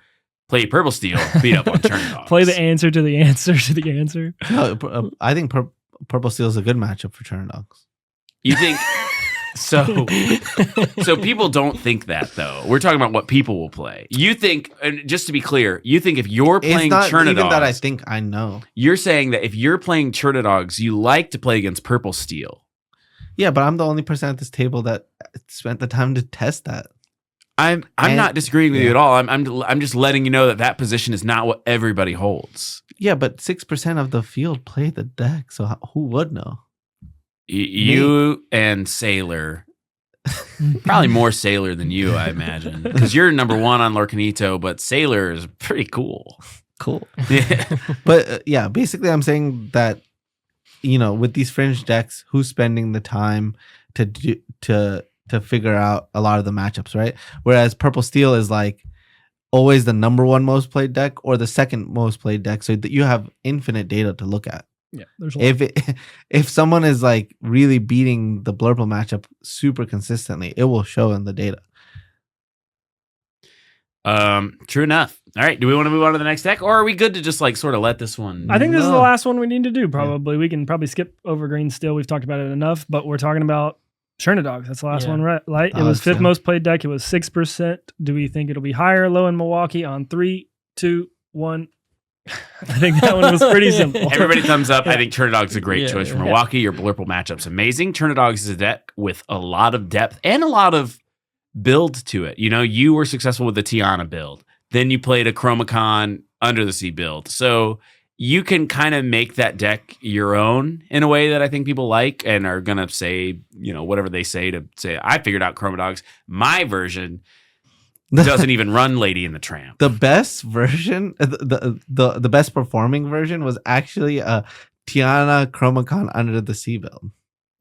play Purple Steel, beat up on Turnidogs. Play the answer to the answer to the answer. No, I think Purple Steel is a good matchup for Turnidogs. You think so? So people don't think that though. We're talking about what people will play. You think, and just to be clear, you think if you're playing Turnidogs, even that I think I know. You're saying that if you're playing Turnidogs, you like to play against Purple Steel. Yeah, but I'm the only person at this table that spent the time to test that. I'm not disagreeing with you at all. I'm just letting you know that position is not what everybody holds. Yeah, but 6% of the field play the deck, so who would know? You and Sailor, probably more Sailor than you, I imagine, because you're number 1 on Lorcanito, but Sailor is pretty cool. Cool. Yeah. But basically, I'm saying that with these fringe decks, who's spending the time to figure out a lot of the matchups, right? Whereas Purple Steel is always the number 1 most played deck or the 2nd most played deck, so that you have infinite data to look at. Yeah, there's a lot. If someone is really beating the Blurple matchup super consistently, it will show in the data. True enough. All right, do we want to move on to the next deck, or are we good to just sort of let this one? I think this is the last one we need to do. Probably we can skip over Green Steel. We've talked about it enough, but we're talking about Chernadogs. That's the last Yeah. one, right? It Oh, was fifth yeah. most played deck. It was 6%. Do we think it'll be higher or low in Milwaukee on 3, 2, 1? I think that one was pretty simple. Everybody thumbs up. I think Chernadog's a great Yeah, choice for yeah. Milwaukee. Your Blurple matchup's amazing. Chernadogs is a deck with a lot of depth and a lot of build to it. You know, you were successful with the Tiana build. Then you played a Chromacon Under the Sea build. So you can kind of make that deck your own in a way that I think people like and are going to say, you know, whatever they say to say, I figured out Chromadogs. My version doesn't even run Lady in the Tramp. The best version, the best performing version was actually a Tiana Chromacon Under the Sea build.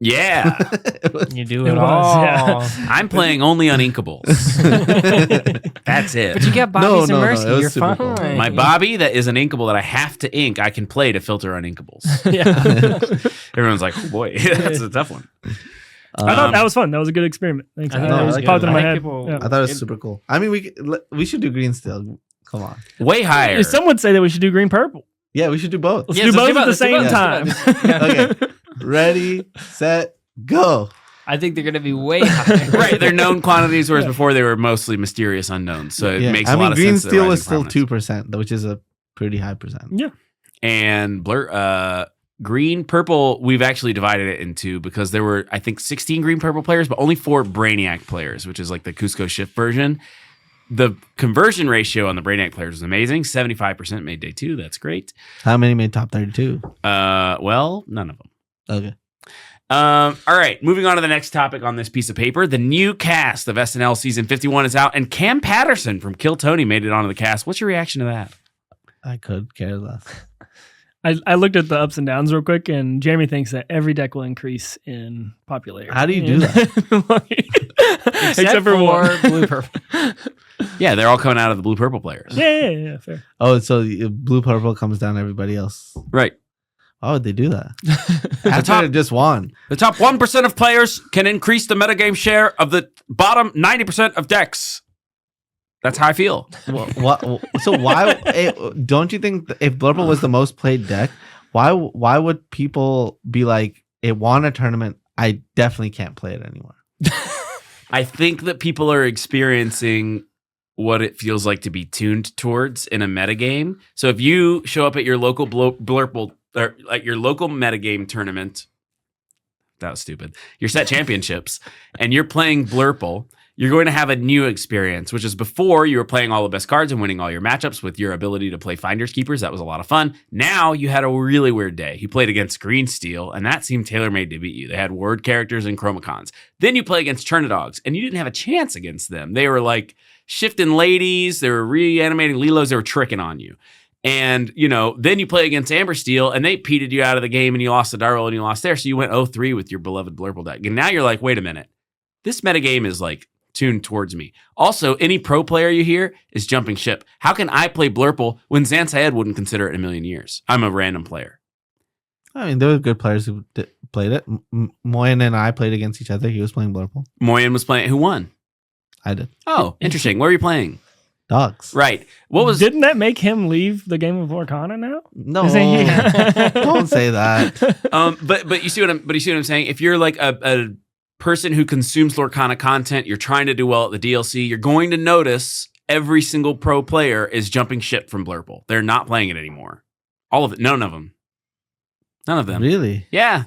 Yeah. It was- You do It it, was, all. yeah. I'm playing only Uninkables. That's it. But you got No, Bobby's no, and no, Mercy. it was You're super fine. cool. My Bobby that is an inkable that I have to ink, I can play to filter Uninkables. Yeah. Everyone's like, oh boy, that's a tough one. I thought that was fun. That was a good experiment. Thanks. I think that It was was good. popped into I my think head. people- Yeah. I thought it was super cool. I mean, we should do green still. Come on. Way higher. Some would say that we should do green purple. Yeah, we should do both. Let's Yeah, do let's both do at the both, same let's time. do both. Okay. Ready, set, go. I think they're going to be way higher. Right, they're known quantities, whereas before they were mostly mysterious unknowns. So it Yeah. makes I a mean, lot of green sense. that steel they're was rising still prominence. 2%, which is a pretty high percent. Yeah. And green purple, we've actually divided it into because there were, I think, 16 green purple players, but only 4 Brainiac players, which is like the Cusco Shift version. The conversion ratio on the Brainiac players was amazing. 75% made day 2. That's great. How many made top 32? Well, none of them. Okay. All right, moving on to the next topic on this piece of paper. The new cast of SNL season 51 is out, and Cam Patterson from Kill Tony made it onto the cast. What's your reaction to that? I could care less. I looked at the ups and downs real quick, and Jeremy thinks that every deck will increase in popularity. How do you do that? Except for one. blue purple. Yeah, they're all coming out of the blue purple players. Yeah, fair. Oh, so blue purple comes down everybody else. Right. Why would they do that? The After top, it just won. the top 1% of players can increase the metagame share of the bottom 90% of decks. That's how I feel. So why don't you think if Blurple was the most played deck, why would people be like, it won a tournament, I definitely can't play it anymore? I think that people are experiencing what it feels like to be tuned towards in a metagame. So if you show up at your local Blurple or like your local metagame tournament, that was stupid. Your set championships, and you're playing Blurple, you're going to have a new experience, which is before you were playing all the best cards and winning all your matchups with your ability to play Finders Keepers. That was a lot of fun. Now you had a really weird day. You played against Green Steel, and that seemed tailor-made to beat you. They had word characters and Chromacons. Then you play against Chernadogs, and you didn't have a chance against them. They were like shifting ladies. They were reanimating Lilos. They were tricking on you. And, you know, then you play against Amber Steel, and they peated you out of the game, and you lost the die roll, and you lost there. So you went 0-3 with your beloved Blurple deck. And now you're like, wait a minute. This metagame is like tuned towards me. Also, any pro player you hear is jumping ship. How can I play Blurple when Zan Syed wouldn't consider it in a million years? I'm a random player. I mean, there were good players who played it. Moyen and I played against each other. He was playing Blurple. Moyen was playing. Who won? I did. Oh, interesting. Where are you playing? Dogs. Right. What was Didn't that make him leave the game of Lorcana now? No, Is he- don't say that. but you see what I'm saying? If you're like a person who consumes Lorcana content, you're trying to do well at the DLC, you're going to notice every single pro player is jumping ship from Blurple. They're not playing it anymore. All of it. None of them. None of them. Really? Yeah.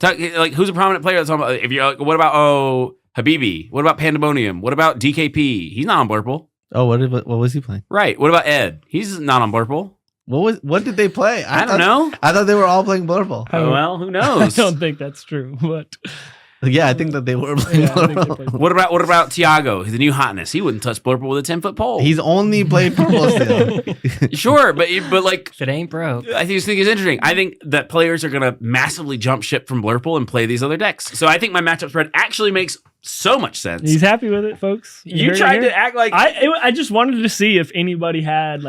Like, who's a prominent player that's on? If you're like, what about Habibi? What about Pandemonium? What about DKP? He's not on Blurple. Oh, what was he playing? Right. What about Ed? He's not on Blurple. What did they play? I don't know. I thought they were all playing Blurple. I don't- Well, who I knows? don't think that's true, but Yeah, I think that they were playing yeah, I think they Blurple. played- What about Tiago? He's the new hotness. He wouldn't touch Blurple with a 10-foot pole. He's only played Purple still. Sure, but like If it ain't broke. I think it's interesting. I think that players are going to massively jump ship from Blurple and play these other decks. So I think my matchup spread actually makes so much sense. he's happy with it, folks. You heard it tried here. to act like I just wanted to see if anybody had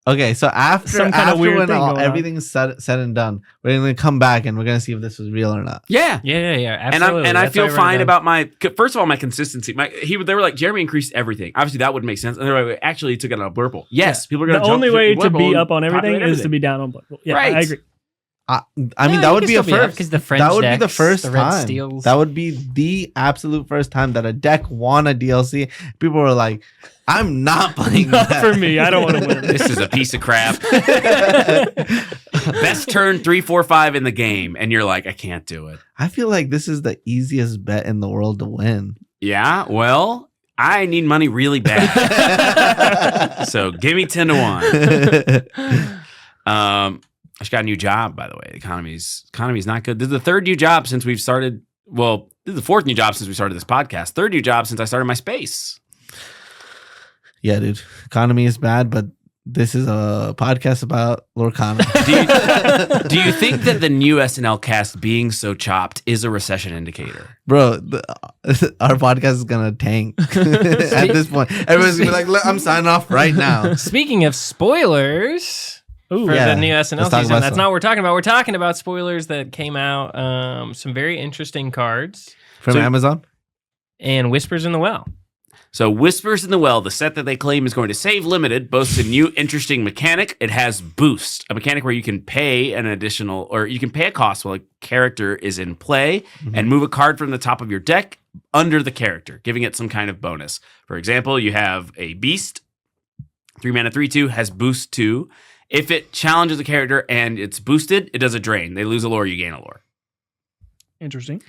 Okay, so after Some kind of weird when thing going on. everything's said and done, we're gonna come back and we're gonna see if this was real or not. yeah. Yeah, And absolutely. I That's feel why we're fine done. about my first of all my consistency. They were like Jeremy increased everything. Obviously that would make sense. And they're like, actually he took it out of Blurple. Yes, people are going the to only way to be and up on everything populate is to be down on Blurple. Yeah, Right. I agree. I mean, that would be a first. because the French That would be the decks, first the red time. steels. That would be the absolute first time that a deck won a DLC. People were like, "I'm not playing Not that." for me. I don't want to win. This is a piece of crap. Best turn 3, 4, 5 in the game, and you're like, I can't do it. I feel like this is the easiest bet in the world to win. Yeah, well, I need money really bad. So give me 10 to 1. I just got a new job, by the way. The economy's not good. This is the third new job since we've started. Well, this is the fourth new job since we started this podcast. Third new job since I started my space. Yeah, dude. Economy is bad, but this is a podcast about Lorcana. Do you think that the new SNL cast being so chopped is a recession indicator? Bro, our podcast is gonna tank at this point. Everyone's gonna be like, "I'm signing off right now." Speaking of spoilers Ooh, for yeah. the new SNL Let's talk season, about that's some. not what we're talking about. We're talking about spoilers that came out. Some very interesting cards From So- Amazon. and Whispers in the Well. So Whispers in the Well, the set that they claim is going to save limited, boasts a new interesting mechanic. It has Boost, a mechanic where you can pay an additional, or you can pay a cost while a character is in play and move a card from the top of your deck under the character, giving it some kind of bonus. For example, you have a Beast, 3 mana, 3/2, has Boost 2. If it challenges a character and it's boosted, it does a drain. They lose a lore, you gain a lore. interesting.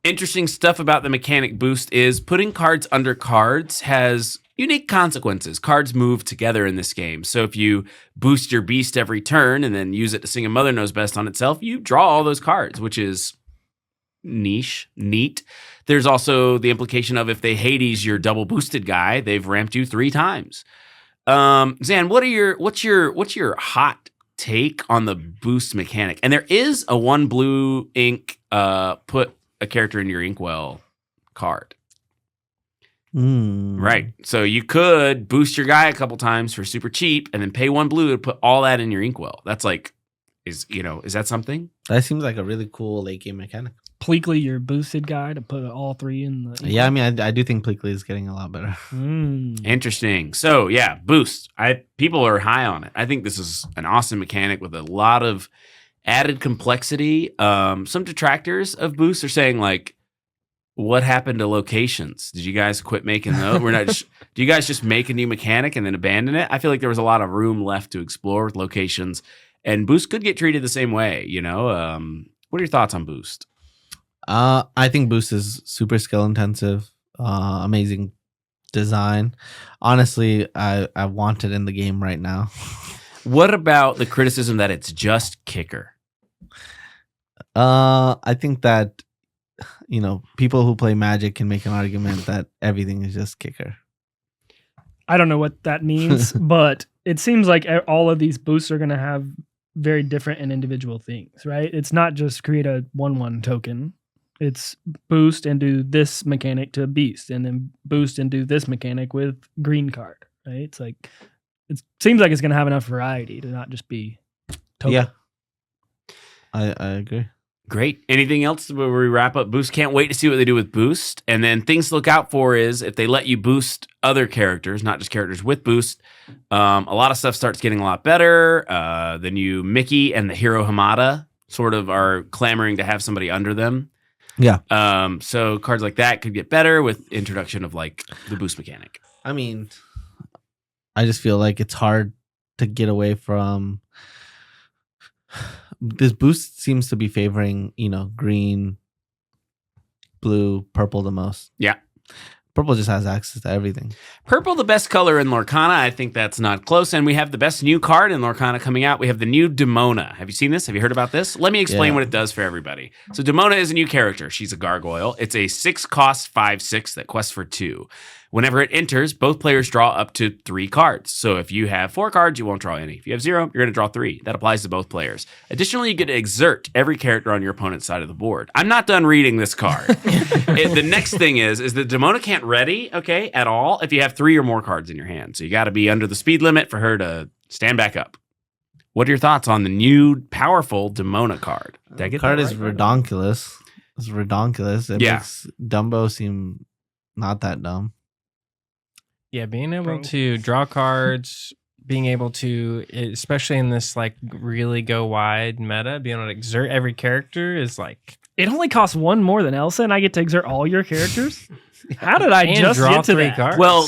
Interesting stuff about the mechanic Boost is putting cards under cards has unique consequences. Cards move together in this game. So if you boost your Beast every turn and then use it to sing a Mother Knows Best on itself, you draw all those cards, which is neat. There's also the implication of if they Hades your double boosted guy, they've ramped you 3 times. Zan, what's your hot take on the boost mechanic? And there is a 1 blue ink put a character in your inkwell card. Right. So you could boost your guy a couple times for super cheap and then pay 1 blue to put all that in your inkwell. That's like is that something? That seems like a really cool late game mechanic. Pleakley, your boosted guy to put all 3 in the. Yeah, I mean, I do think Pleakley is getting a lot better. Interesting. So yeah, boost. People are high on it. I think this is an awesome mechanic with a lot of added complexity. Some detractors of boost are saying like, what happened to locations? Did you guys quit making those? Do you guys just make a new mechanic and then abandon it? I feel like there was a lot of room left to explore with locations, and boost could get treated the same way. What are your thoughts on boost? I think Boost is super skill intensive, amazing design. Honestly, I want it in the game right now. What about the criticism that it's just kicker? I think that people who play Magic can make an argument that everything is just kicker. I don't know what that means, but it seems like all of these boosts are going to have very different and individual things, right? It's not just create a 1/1 token. It's boost and do this mechanic to Beast, and then boost and do this mechanic with green card, right? It's like, it seems like it's going to have enough variety to not just be token. Yeah, I agree. Great. Anything else before we wrap up Boost? Can't wait to see what they do with Boost. And then things to look out for is if they let you boost other characters, not just characters with Boost, a lot of stuff starts getting a lot better. The new Mickey and the hero Hamada sort of are clamoring to have somebody under them. Yeah. So cards like that could get better with introduction of like the boost mechanic. I mean, I just feel like it's hard to get away from this. Boost seems to be favoring, green, blue, purple the most. Yeah. Purple just has access to everything. Purple, the best color in Lorcana. I think that's not close. And we have the best new card in Lorcana coming out. We have the new Demona. Have you seen this? Have you heard about this? Let me explain what it does for everybody. So Demona is a new character. She's a gargoyle. It's a 6-cost 5/6 that quests for 2. Whenever it enters, both players draw up to 3 cards. So if you have 4 cards, you won't draw any. If you have 0, you're going to draw 3. That applies to both players. Additionally, you get to exert every character on your opponent's side of the board. I'm not done reading this card. The next thing is that Demona can't ready, at all if you have 3 or more cards in your hand. So you got to be under the speed limit for her to stand back up. What are your thoughts on the new powerful Demona card? Did I get Card that is right? redonkulous. It's redonkulous. It Yeah. makes Dumbo seem not that dumb. Yeah, being able Bro. to draw cards, being able to, especially in this like really go wide meta, being able to exert every character is like It only costs one more than Elsa, and I get to exert all your characters. How did I and just draw get to 3 that? cards. Well,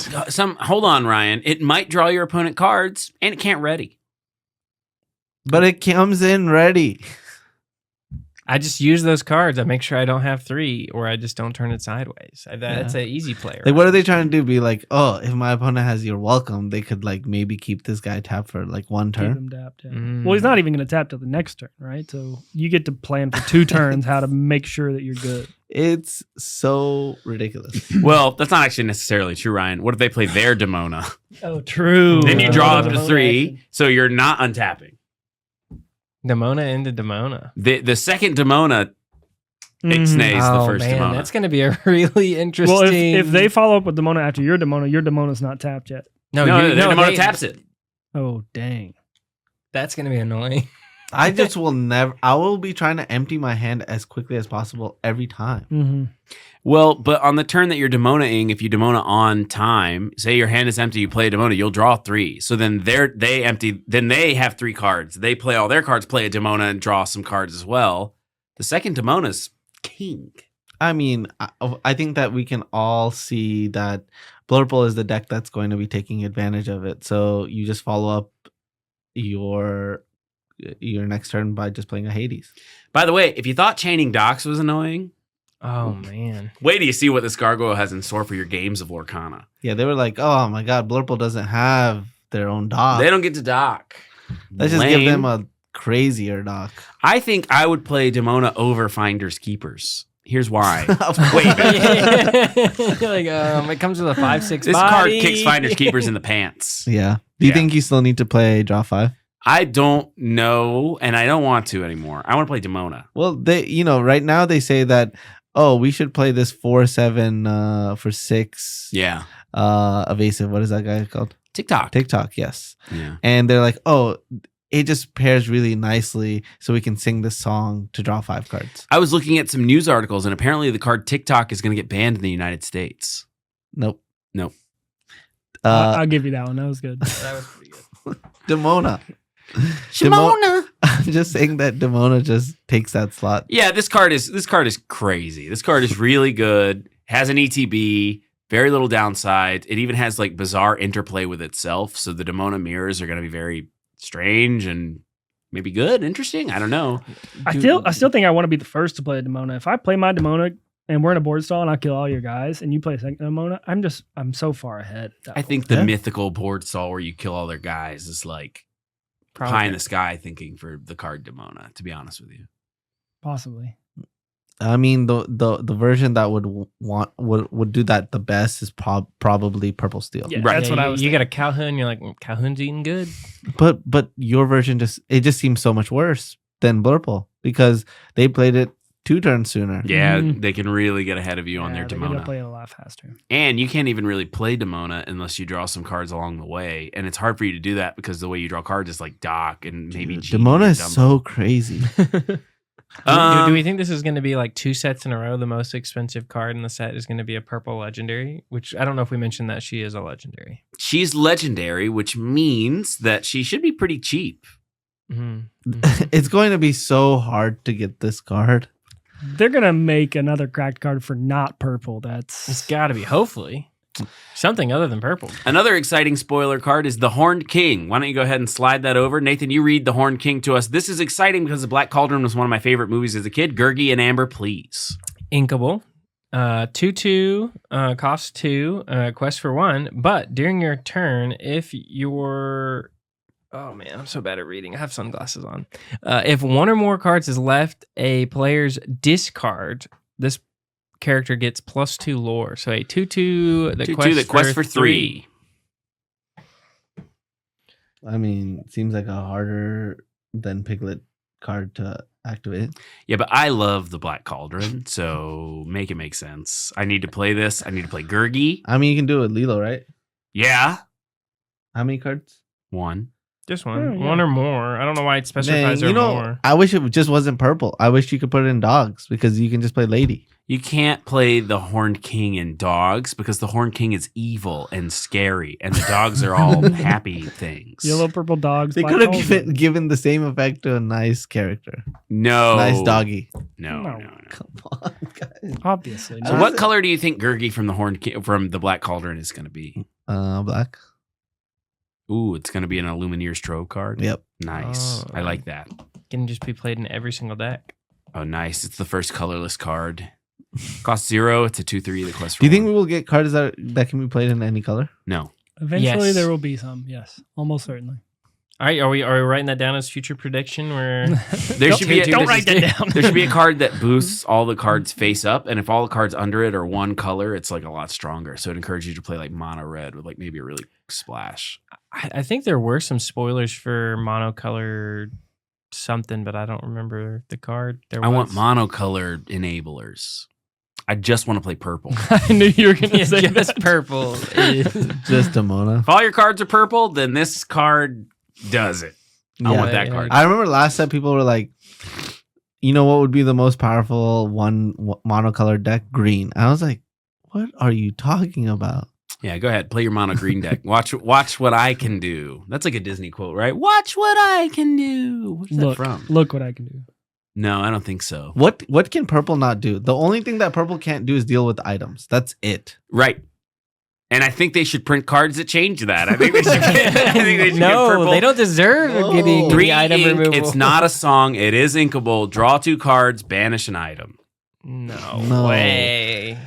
hold on, Ryan. It might draw your opponent cards, and it can't ready. But it comes in ready. I just use those cards. I make sure I don't have 3, or I just don't turn it sideways. That's an easy player. Like, what are they trying to do? Be like, oh, if my opponent has your welcome, they could like maybe keep this guy tapped for like one Keep turn. him tapped. Yeah. Mm. Well, he's not even going to tap till the next turn, right? So you get to plan for 2 turns how to make sure that you're good. It's so ridiculous. Well, that's not actually necessarily true, Ryan. What if they play their Demona? Oh, true. Then you Yeah. draw up Demona to 3, action. so you're not untapping. Demona into Demona. The second Demona Mhm. ixnays the first man, Demona. that's going to be a really interesting. Well, if they follow up with Demona after your Demona's not tapped yet. no, Demona taps it. Oh, dang. That's going to be annoying. I just will never. I will be trying to empty my hand as quickly as possible every time. Mm-hmm. Well, but on the turn that you're Demonaing, if you Demona on time, say your hand is empty, you play a Demona, you'll draw 3. So then they empty. Then they have 3 cards. They play all their cards, play a Demona, and draw some cards as well. The second Demona's king. I mean, I think that we can all see that Blurple is the deck that's going to be taking advantage of it. So you just follow up your next turn by just playing a Hades. By the way, if you thought chaining docks was annoying, Oh, man. wait till you see what this gargoyle has in store for your games of Lorcana. Yeah, they were like, oh my god, Blurple doesn't have their own dock. They don't get to dock. Let's just give them Lame. a crazier dock. I think I would play Demona over Finders Keepers. Here's why. Wait a minute. Like, it comes with a 5/6 This body. card kicks Finders Keepers in the pants. Yeah. Do you Yeah. think you still need to play draw 5? I don't know, and I don't want to anymore. I want to play Demona. Well, right now they say that, oh, we should play this 4/7 for 6 Yeah. evasive. What is that guy called? TikTok. TikTok, yes. Yeah. And they're like, oh, it just pairs really nicely so we can sing this song to draw 5 cards. I was looking at some news articles, and apparently the card TikTok is going to get banned in the United States. Nope. Nope. I'll give you that one. That was good. That was pretty good. Demona. I'm just saying that Demona just takes that slot. Yeah, this card is crazy. This card is really good. Has an ETB, very little downside. It even has like bizarre interplay with itself. So the Demona mirrors are going to be very strange and maybe good, interesting. I don't know. I still think I want to be the first to play a Demona. If I play my Demona and we're in a board stall and I kill all your guys and you play a second Demona, I'm so far ahead. at that I think point. the Yeah. mythical board stall where you kill all their guys is like pie in the sky thinking for the card Demona, to be honest with you. Possibly. I mean, the version that would do that the best is probably Purple Steel. Yeah, Right. that's what I was You got a Calhoun, you're like, Calhoun's eating good. But your version just seems so much worse than Blurple because they played it 2 turns sooner. Yeah, Mhm. they can really get ahead of you on their They're gonna Demona. play it a lot faster. And you can't even really play Demona unless you draw some cards along the way. And it's hard for you to do that because the way you draw cards is like Doc and maybe Dude, Genie Demona and is Dumbo. so crazy. Do we think this is going to be like 2 sets in a row? The most expensive card in the set is going to be a purple legendary, which I don't know if we mentioned that she is a legendary. She's legendary, which means that she should be pretty cheap. Mm-hmm. It's going to be so hard to get this card. They're gonna make another cracked card for not purple. It's That's got to be, hopefully, something other than purple. Another exciting spoiler card is the Horned King. Why don't you go ahead and slide that over? Nathan, you read the Horned King to us. This is exciting because The Black Cauldron was one of my favorite movies as a kid. Gergie and Amber, please. Inkable. 2/2, costs 2, quest for 1. But during your turn, if you're... Oh man, I'm so bad at reading. I have sunglasses on. If 1 or more cards is left a player's discard, this character gets +2 lore. So a 2/2 that 2/2 that quest for 3. I mean, it seems like a harder than Piglet card to activate. Yeah, but I love The Black Cauldron, so make it make sense. I need to play this. I need to play Gergie. I mean, you can do it with Lilo, right? Yeah. How many cards? 1. Just one. Oh, yeah. 1 or more. I don't know why it specifies Man, or more. I wish it just wasn't purple. I wish you could put it in dogs because you can just play Lady. You can't play the Horned King in dogs because the Horned King is evil and scary, and the dogs are all happy things. Yellow purple dogs. They black could have cauldron. given the same effect to a nice character. No. Nice doggy. No. Come on, guys. Obviously. So I what was- color do you think Gurgi from the Horned King, from the Black Cauldron is going to be? Black. Ooh, it's going to be an Illumineer Strobe card. Yep. Nice. Oh. I like that. Can just be played in every single deck. Oh, nice. It's the first colorless card. Costs 0. It's a 2/3 that quests for Do you think we one. will get cards that can be played in any color? No. Eventually, Yes. there will be some. Yes, almost certainly. All right, are we writing that down as future prediction? Where There should be Don't write that down. There should be a card that boosts all the cards face up, and if all the cards under it are one color, it's like a lot stronger. So it encourages you to play like mono red with like maybe a really splash. I think there were some spoilers for monocolored something, but I don't remember the card. There I want was. monocolored enablers. I just want to play purple. I knew you were going to Yeah, say just that. purple. Just a Mona. If all your cards are purple, then this card does it. I Yeah. want that Yeah. card. I remember last set people were like, you know what would be the most powerful monocolored deck? Green. I was like, what are you talking about? Yeah, go ahead. Play your mono green deck. Watch what I can do. That's like a Disney quote, right? Watch what I can do. Where's that from? Look what I can do. No, I don't think so. What can purple not do? The only thing that purple can't do is deal with items. That's it. Right. And I think they should print cards that change that. I think they should get, No, purple. they don't deserve No. getting Three the item ink, removal. it's not a song. It is inkable. Draw 2 cards, banish an item. No way.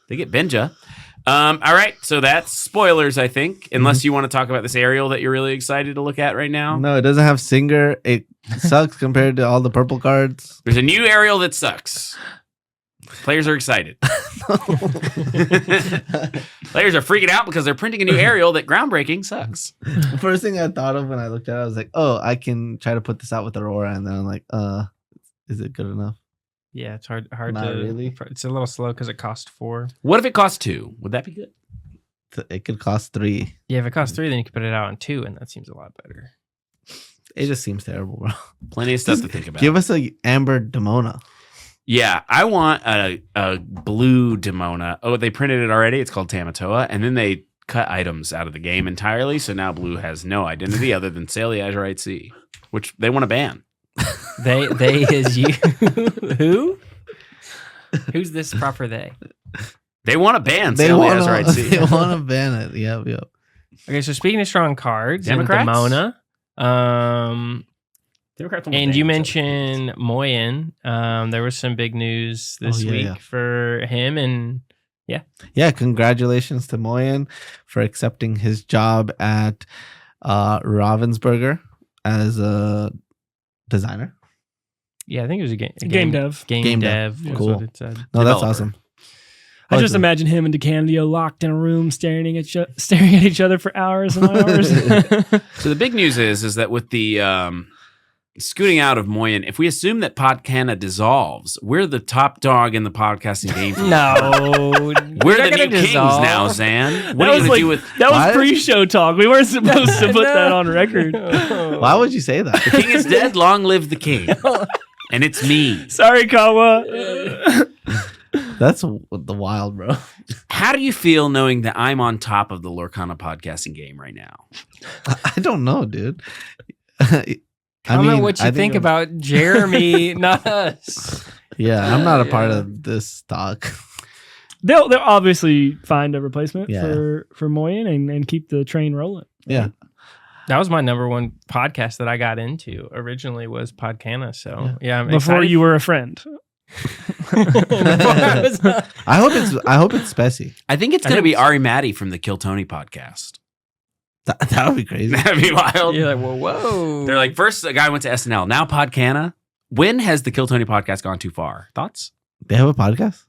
They get Benja. All right, so that's spoilers, I think. Unless you want to talk about this aerial that you're really excited to look at right now. No, it doesn't have Singer. It sucks compared to all the purple cards. There's a new aerial that sucks. Players are excited. Players are freaking out because they're printing a new aerial that groundbreaking sucks. The first thing I thought of when I looked at it, I was like, oh, I can try to put this out with Aurora. And then I'm like, is it good enough? Yeah, it's hard Not to. really. It's a little slow because it costs 4. What if it costs 2? Would that be good? It could cost 3. Yeah, if it costs 3, then you can put it out on 2, and that seems a lot better. It just seems terrible, bro. Plenty of stuff Just to think about. Give us a Amber Demona. Yeah, I want a blue Demona. Oh, they printed it already. It's called Tamatoa. And then they cut items out of the game entirely. So now blue has no identity other than Sail the Azurite Sea, which they want to ban. They is you. Who? Who's this proper they? They want to ban They Sail the want Azurite to Sea. they want to ban it. Yep. Okay, so speaking of strong cards, Democrats? and Demona, Democrats want to and ban you Sail the mentioned Moyen. There was some big news this week yeah. for him, and Yeah, congratulations to Moyen for accepting his job at Ravensburger as a designer. yeah, I think it was a game Game dev. Game dev. dev. Was Cool. what it said. No, that's Developer. awesome. I just Okay. imagine him and DeCandio locked in a room, staring at each other for hours and hours. So the big news is that with the scooting out of Moyen, if we assume that Podcana dissolves, we're the top dog in the podcasting game. No, We're the new kings now, Zan. What That are was you going to like- do with That was Why? pre-show talk. We weren't supposed to put that on record. Why would you say that? the king is dead? Long live the king. And it's me. Sorry, Kawa. That's the wild, bro. How do you feel knowing that I'm on top of the Lorcana podcasting game right now? I don't know, dude. Comment what you I think I'm- about Jeremy, not us. Yeah, I'm not a part Yeah. of this talk. They'll obviously find a replacement Yeah. for Moyen and keep the train rolling. Yeah. That was my number one podcast that I got into originally was Podcana. So yeah, I'm Before excited. you were a friend. I hope it's Spessy. I think it's I going to think be Ari Matty from the Kill Tony podcast. That would be crazy. That'd be wild. You're like, whoa. They're like, first a guy went to SNL, now Podcana. When has the Kill Tony podcast gone too far? Thoughts? They have a podcast.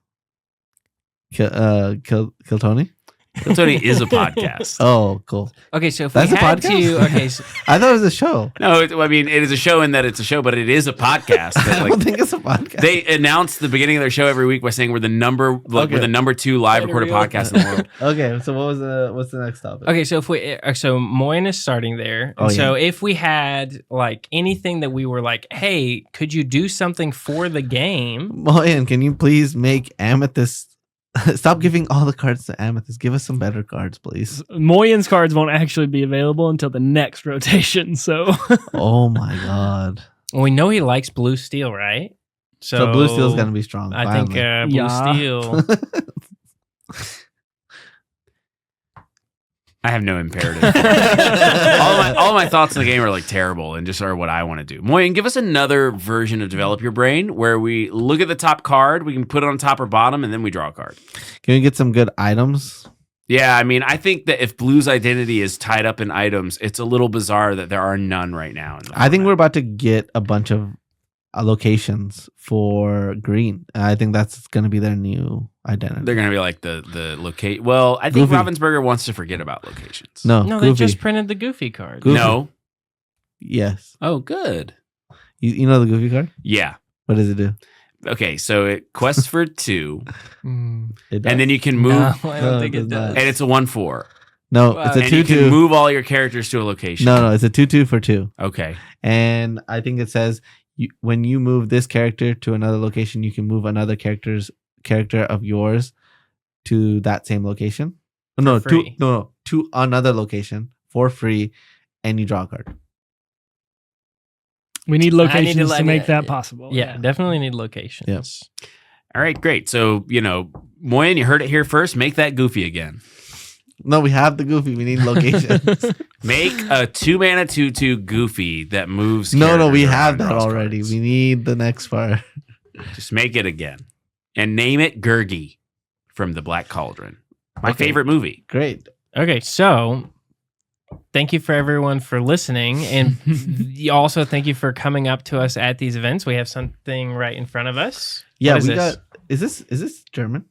Kill Tony. Kill Tony is a podcast. Oh, cool. Okay, so if That's we a had podcast? to, okay, so, I thought it was a show. No, I mean it is a show in that it's a show, but it is a podcast. I That, don't like, think it's a podcast. they announce the beginning of their show every week by saying we're the number Okay. we're the number 2 live Kinda recorded real. podcast in the world. Okay, so what's the next topic? okay, so if we, so Moyne is starting there. Oh, And so if we had like anything that we were like, hey, could you do something for the game? Moyan, can you please make Amethyst stop giving all the cards to Amethyst? Give us some better cards, please. Moyen's cards won't actually be available until the next rotation. So Oh my god. Well, we know he likes blue steel, right? So Blue Steel's gonna be strong. I think finally. blue Yeah. steel. I have no imperative. all of my thoughts in the game are like terrible and just are what I want to do. Moyen, give us another version of Develop Your Brain where we look at the top card, we can put it on top or bottom, and then we draw a card. Can we get some good items? Yeah, I mean, I think that if Blue's identity is tied up in items, it's a little bizarre that there are none right now. In the I think format. we're about to get a bunch of locations for Green. I think that's gonna be their new identity. They're going to be like the locate. Well, I think Goofy. Ravensburger wants to forget about locations. No, No, they Goofy. just printed the Goofy card. Goofy. No. Yes. Oh, good. You know the Goofy card? Yeah. What does it do? Okay, so it quests for 2, Mm. It does. and then you can move, No, I No, don't it think does it not. does. and it's a 1/4. no, Wow. it's a And you can 2/2. move all your characters to a location. No, it's a 2/2 for 2. Okay. And I think it says when you move this character to another location, you can move another character of yours to that same location. No, For free. to another location for free, and you draw a card. we need I need locations to to, make let- that possible. Yeah, definitely need locations. All right, great. So, Moyen, you heard it here first. Make that Goofy again. No, we have the Goofy. We need locations. Make a 2-mana 2/2 Goofy that moves. no, characters we around have and that draws already. cards. We need the next part. Just make it again. And name it Gurgi from The Black Cauldron. My Okay. favorite movie. Great. Okay, so thank you for everyone for listening, and also thank you for coming up to us at these events. We have something right in front of us. Yeah, What is we this? got. Is this German?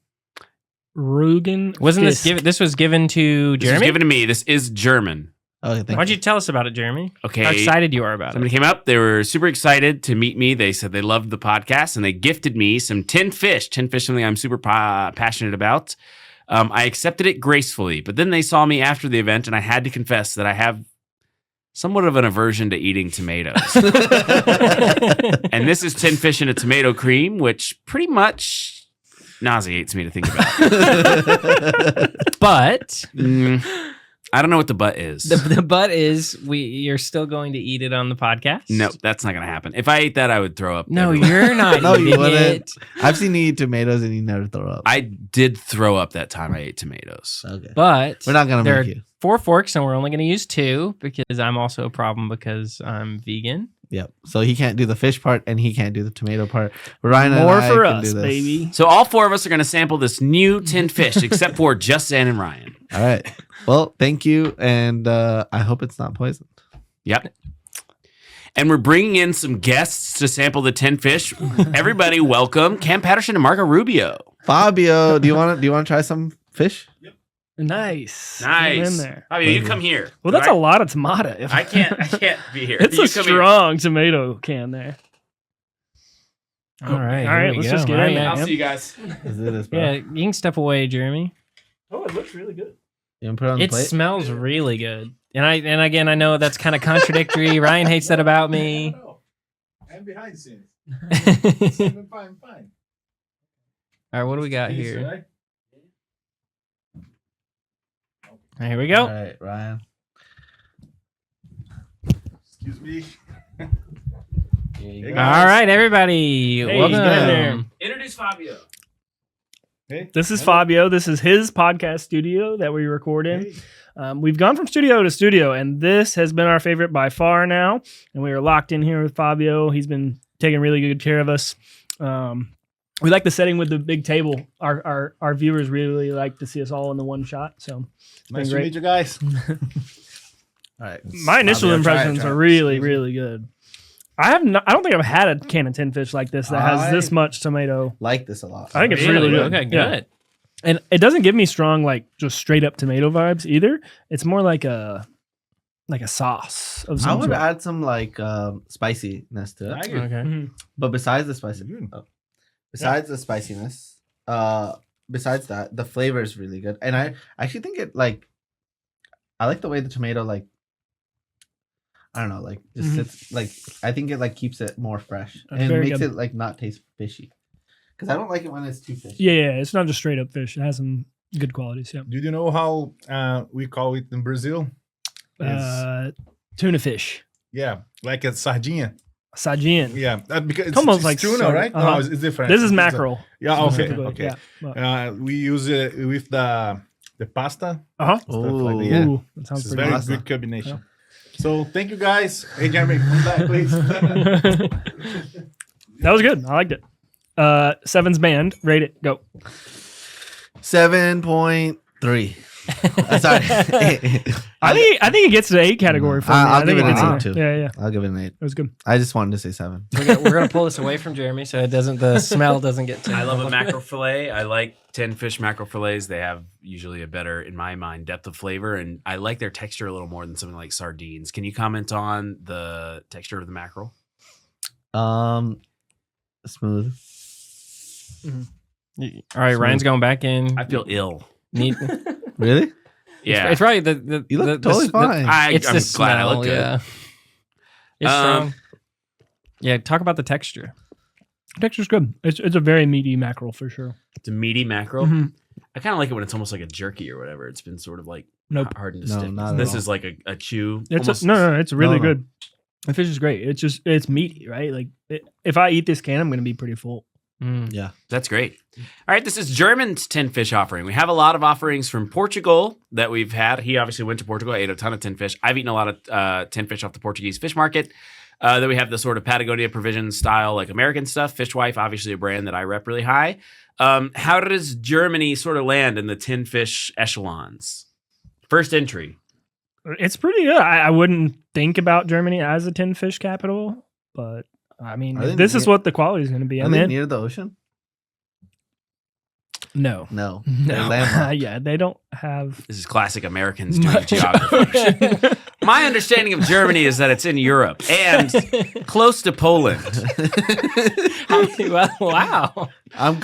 Rugen. Wasn't this Fisk. given? This was given to This was Jeremy. given to me. This is German. Okay, thank Why'd you. you tell us about it, Jeremy? Okay. How excited you are about Somebody it? came up. They were super excited to meet me. They said they loved the podcast and they gifted me some tinned fish. Tinned fish, something I'm super passionate about. I accepted it gracefully, but then they saw me after the event and I had to confess that I have somewhat of an aversion to eating tomatoes. And this is tinned fish in a tomato cream, which pretty much nauseates me to think about. But I don't know what the butt is. the but is you're still going to eat it on the podcast? No, that's not going to happen. If I ate that, I would throw up. No, everywhere. you're not No, you eating wouldn't. it. I've seen you eat tomatoes and you never throw up. I did throw up that time I ate tomatoes. Okay. But We're not gonna there make are you. 4 forks, and we're only going to use 2 because I'm also a problem because I'm vegan. Yep. So he can't do the fish part and he can't do the tomato part. Ryan More and I for can us, do this. baby. So all 4 of us are going to sample this new tinned fish, except for just Zan and Ryan. All right. Well, thank you, and I hope it's not poisoned. Yep. And we're bringing in some guests to sample the tinned fish. Everybody, welcome Cam Patterson and Marco Rubio. Fabio, do you want to try some fish? Nice. Get in Nice. there. Fabio, you come here. Well, that's a lot of tomato. I can't be here. It's You a come here. strong tomato can there. All right. All right, here we let's go. just get All in right, there. I'll Yep. see you guys. Let's do this, bro. Yeah, you can step away, Jeremy. Oh, it looks really good. You want to put it on the It plate? smells really good. And again, I know that's kind of contradictory. Ryan hates that about me. I'm behind the scenes. All I'm fine. right, what do we got Please, here? right? Here we All go. right, Ryan. Excuse me. Hey, All right, everybody. Hey, welcome. get in there. Introduce Fabio. Hey. This is Fabio. This is his podcast studio that we record in. Hey. We've gone from studio to studio, and this has been our favorite by far now. And we are locked in here with Fabio. He's been taking really good care of us. We like the setting with the big table. Our viewers really like to see us all in the one shot. So Nice to great. meet you guys. All right. my initial Fabio, try it, impressions try are it. really, really good. I don't think I've had a can of tin fish like this that has this much tomato. Like this a lot. I think it's Really? really good. Okay, Yeah. good. And it doesn't give me strong, like just straight up tomato vibes either. It's more like a sauce of I some would sort. add some like spiciness to it. I agree. Okay. Mhm. But besides the spicy, Good. besides the spiciness, besides that, the flavor is really good. And I actually think it like, I like the way the tomato like, I don't know, like just Mhm. sits like, I think it like keeps it more fresh That's and very makes good. it like not taste fishy. Because I don't like it when it's too fishy. Yeah, it's not just straight up fish. It has some good qualities. Yeah. Do you know how we call it in Brazil? Tuna fish, Yeah, like a sardinha. sajin. Yeah, because it's Almost it's like tuna, sard- right? uh-huh. No, it's different. This is It's a- mackerel. Yeah, okay, specifically, okay. Yeah. We use it with the pasta. Uh-huh. Stuff like that. Ooh. Yeah. Ooh, that sounds It's a pretty very awesome. good combination. So thank you guys. Hey Jeremy, come back please. That was good. I liked it. Seven's band. Rate it. Go. 7.3. Sorry. I think it gets to the 8 category for me. I'll I think give it gets an in 8 there. too. Yeah. I'll give it an 8. It was good. I just wanted to say 7. We're gonna pull this away from Jeremy so the smell doesn't get to I love a mackerel fillet. I like 10 fish mackerel fillets. They have usually a better, in my mind, depth of flavor, and I like their texture a little more than something like sardines. Can you comment on the texture of the mackerel? Smooth. All right, Ryan's going back in. I feel ill. Need, Really? Yeah, It's probably the You look the- totally the- fine. I'm It's the glad smell. I look good. Yeah. It's Um, strong. Yeah, talk about the texture. Texture's good. It's a very meaty mackerel for sure. It's a meaty mackerel. Mhm. I kind of like it when it's almost like a jerky or whatever. It's been sort of like Nope. hardened to No, stick. not at This all. is like a chew. It's almost- no, it's really No. good. The fish is great. It's meaty, right? Like if I eat this can, I'm gonna be pretty full. Yeah. That's great. All right, this is German's 10 fish offering. We have a lot of offerings from Portugal that we've had. He obviously went to Portugal, ate a ton of 10 fish. I've eaten a lot of 10 fish off the Portuguese fish market. Then we have the sort of Patagonia Provision style, like American stuff. Fishwife, obviously a brand that I rep really high. How does Germany sort of land in the 10 fish echelons? First entry. It's pretty good. I wouldn't think about Germany as a 10 fish capital, but I mean, Are they this is near- what the quality is going to be. Are I'm they in. near the ocean? No. No. They're No. landlocked. Yeah, they don't have This is classic Americans doing much geography. ocean. My understanding of Germany is that it's in Europe and close to Poland. Well, wow. I'm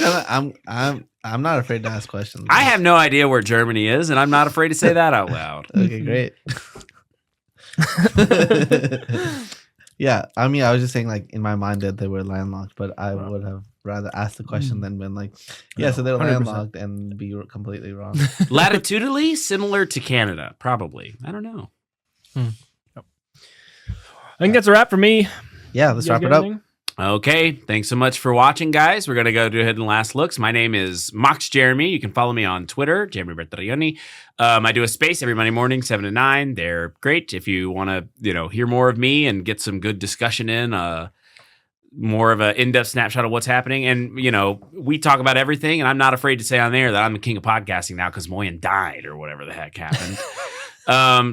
not afraid to ask questions. I have no idea where Germany is, and I'm not afraid to say that out loud. Okay, great. Yeah, I mean, I was just saying, like, in my mind that they were landlocked, but I would have rather asked the question than been like, yeah, so they're 100%. landlocked and be completely wrong. Latitudinally similar to Canada, probably. I don't know. I think that's a wrap for me. Yeah, let's You guys wrap it got up. anything? Okay, thanks so much for watching, guys. We're going to go ahead and last looks. My name is Mox Jeremy. You can follow me on Twitter, Jeremy Bertaglioni. I do a space every Monday morning, 7 to 9. They're great if you want to, hear more of me and get some good discussion in, more of an in-depth snapshot of what's happening. And, we talk about everything, and I'm not afraid to say on there that I'm the king of podcasting now because Moyen died or whatever the heck happened.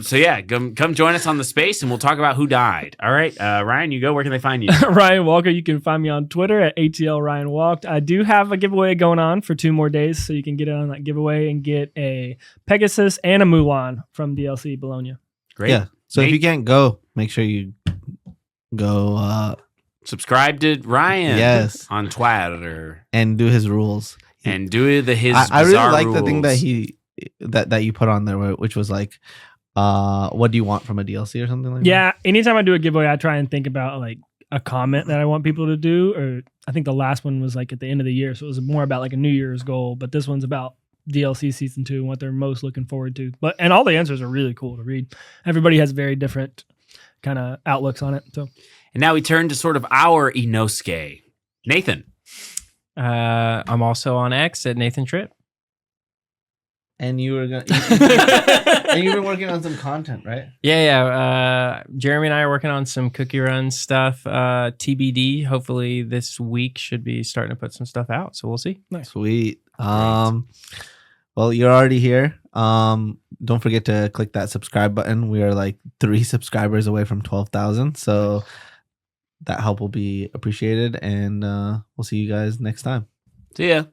So yeah, come join us on the space and we'll talk about who died. All right. Ryan, you go. Where can they find you? Ryan Walker. You can find me on Twitter at ATL Ryan Walked. I do have a giveaway going on for 2 more days, so you can get in on that giveaway and get a Pegasus and a Mulan from DLC Bologna. Great. Yeah. So if Nate? you can't go, make sure you go Subscribe to Ryan Yes. on Twitter and do his rules. and do his I really bizarre like the thing that rules. that you put on there, which was like, what do you want from a DLC or something like that? Yeah, anytime I do a giveaway, I try and think about like a comment that I want people to do. Or I think the last one was like at the end of the year, so it was more about like a New Year's goal. But this one's about DLC season 2 and what they're most looking forward to. And all the answers are really cool to read. Everybody has very different kind of outlooks on it. So And now we turn to sort of our Inosuke. Nathan. I'm also on X at Nathan Tripp. And you were and you've been working on some content, right? Yeah. Jeremy and I are working on some cookie run stuff. TBD. Hopefully this week should be starting to put some stuff out. So we'll see. Sweet. Well, you're already here. Don't forget to click that subscribe button. We are like 3 subscribers away from 12,000. So that help will be appreciated. And we'll see you guys next time. See ya.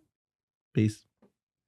Peace.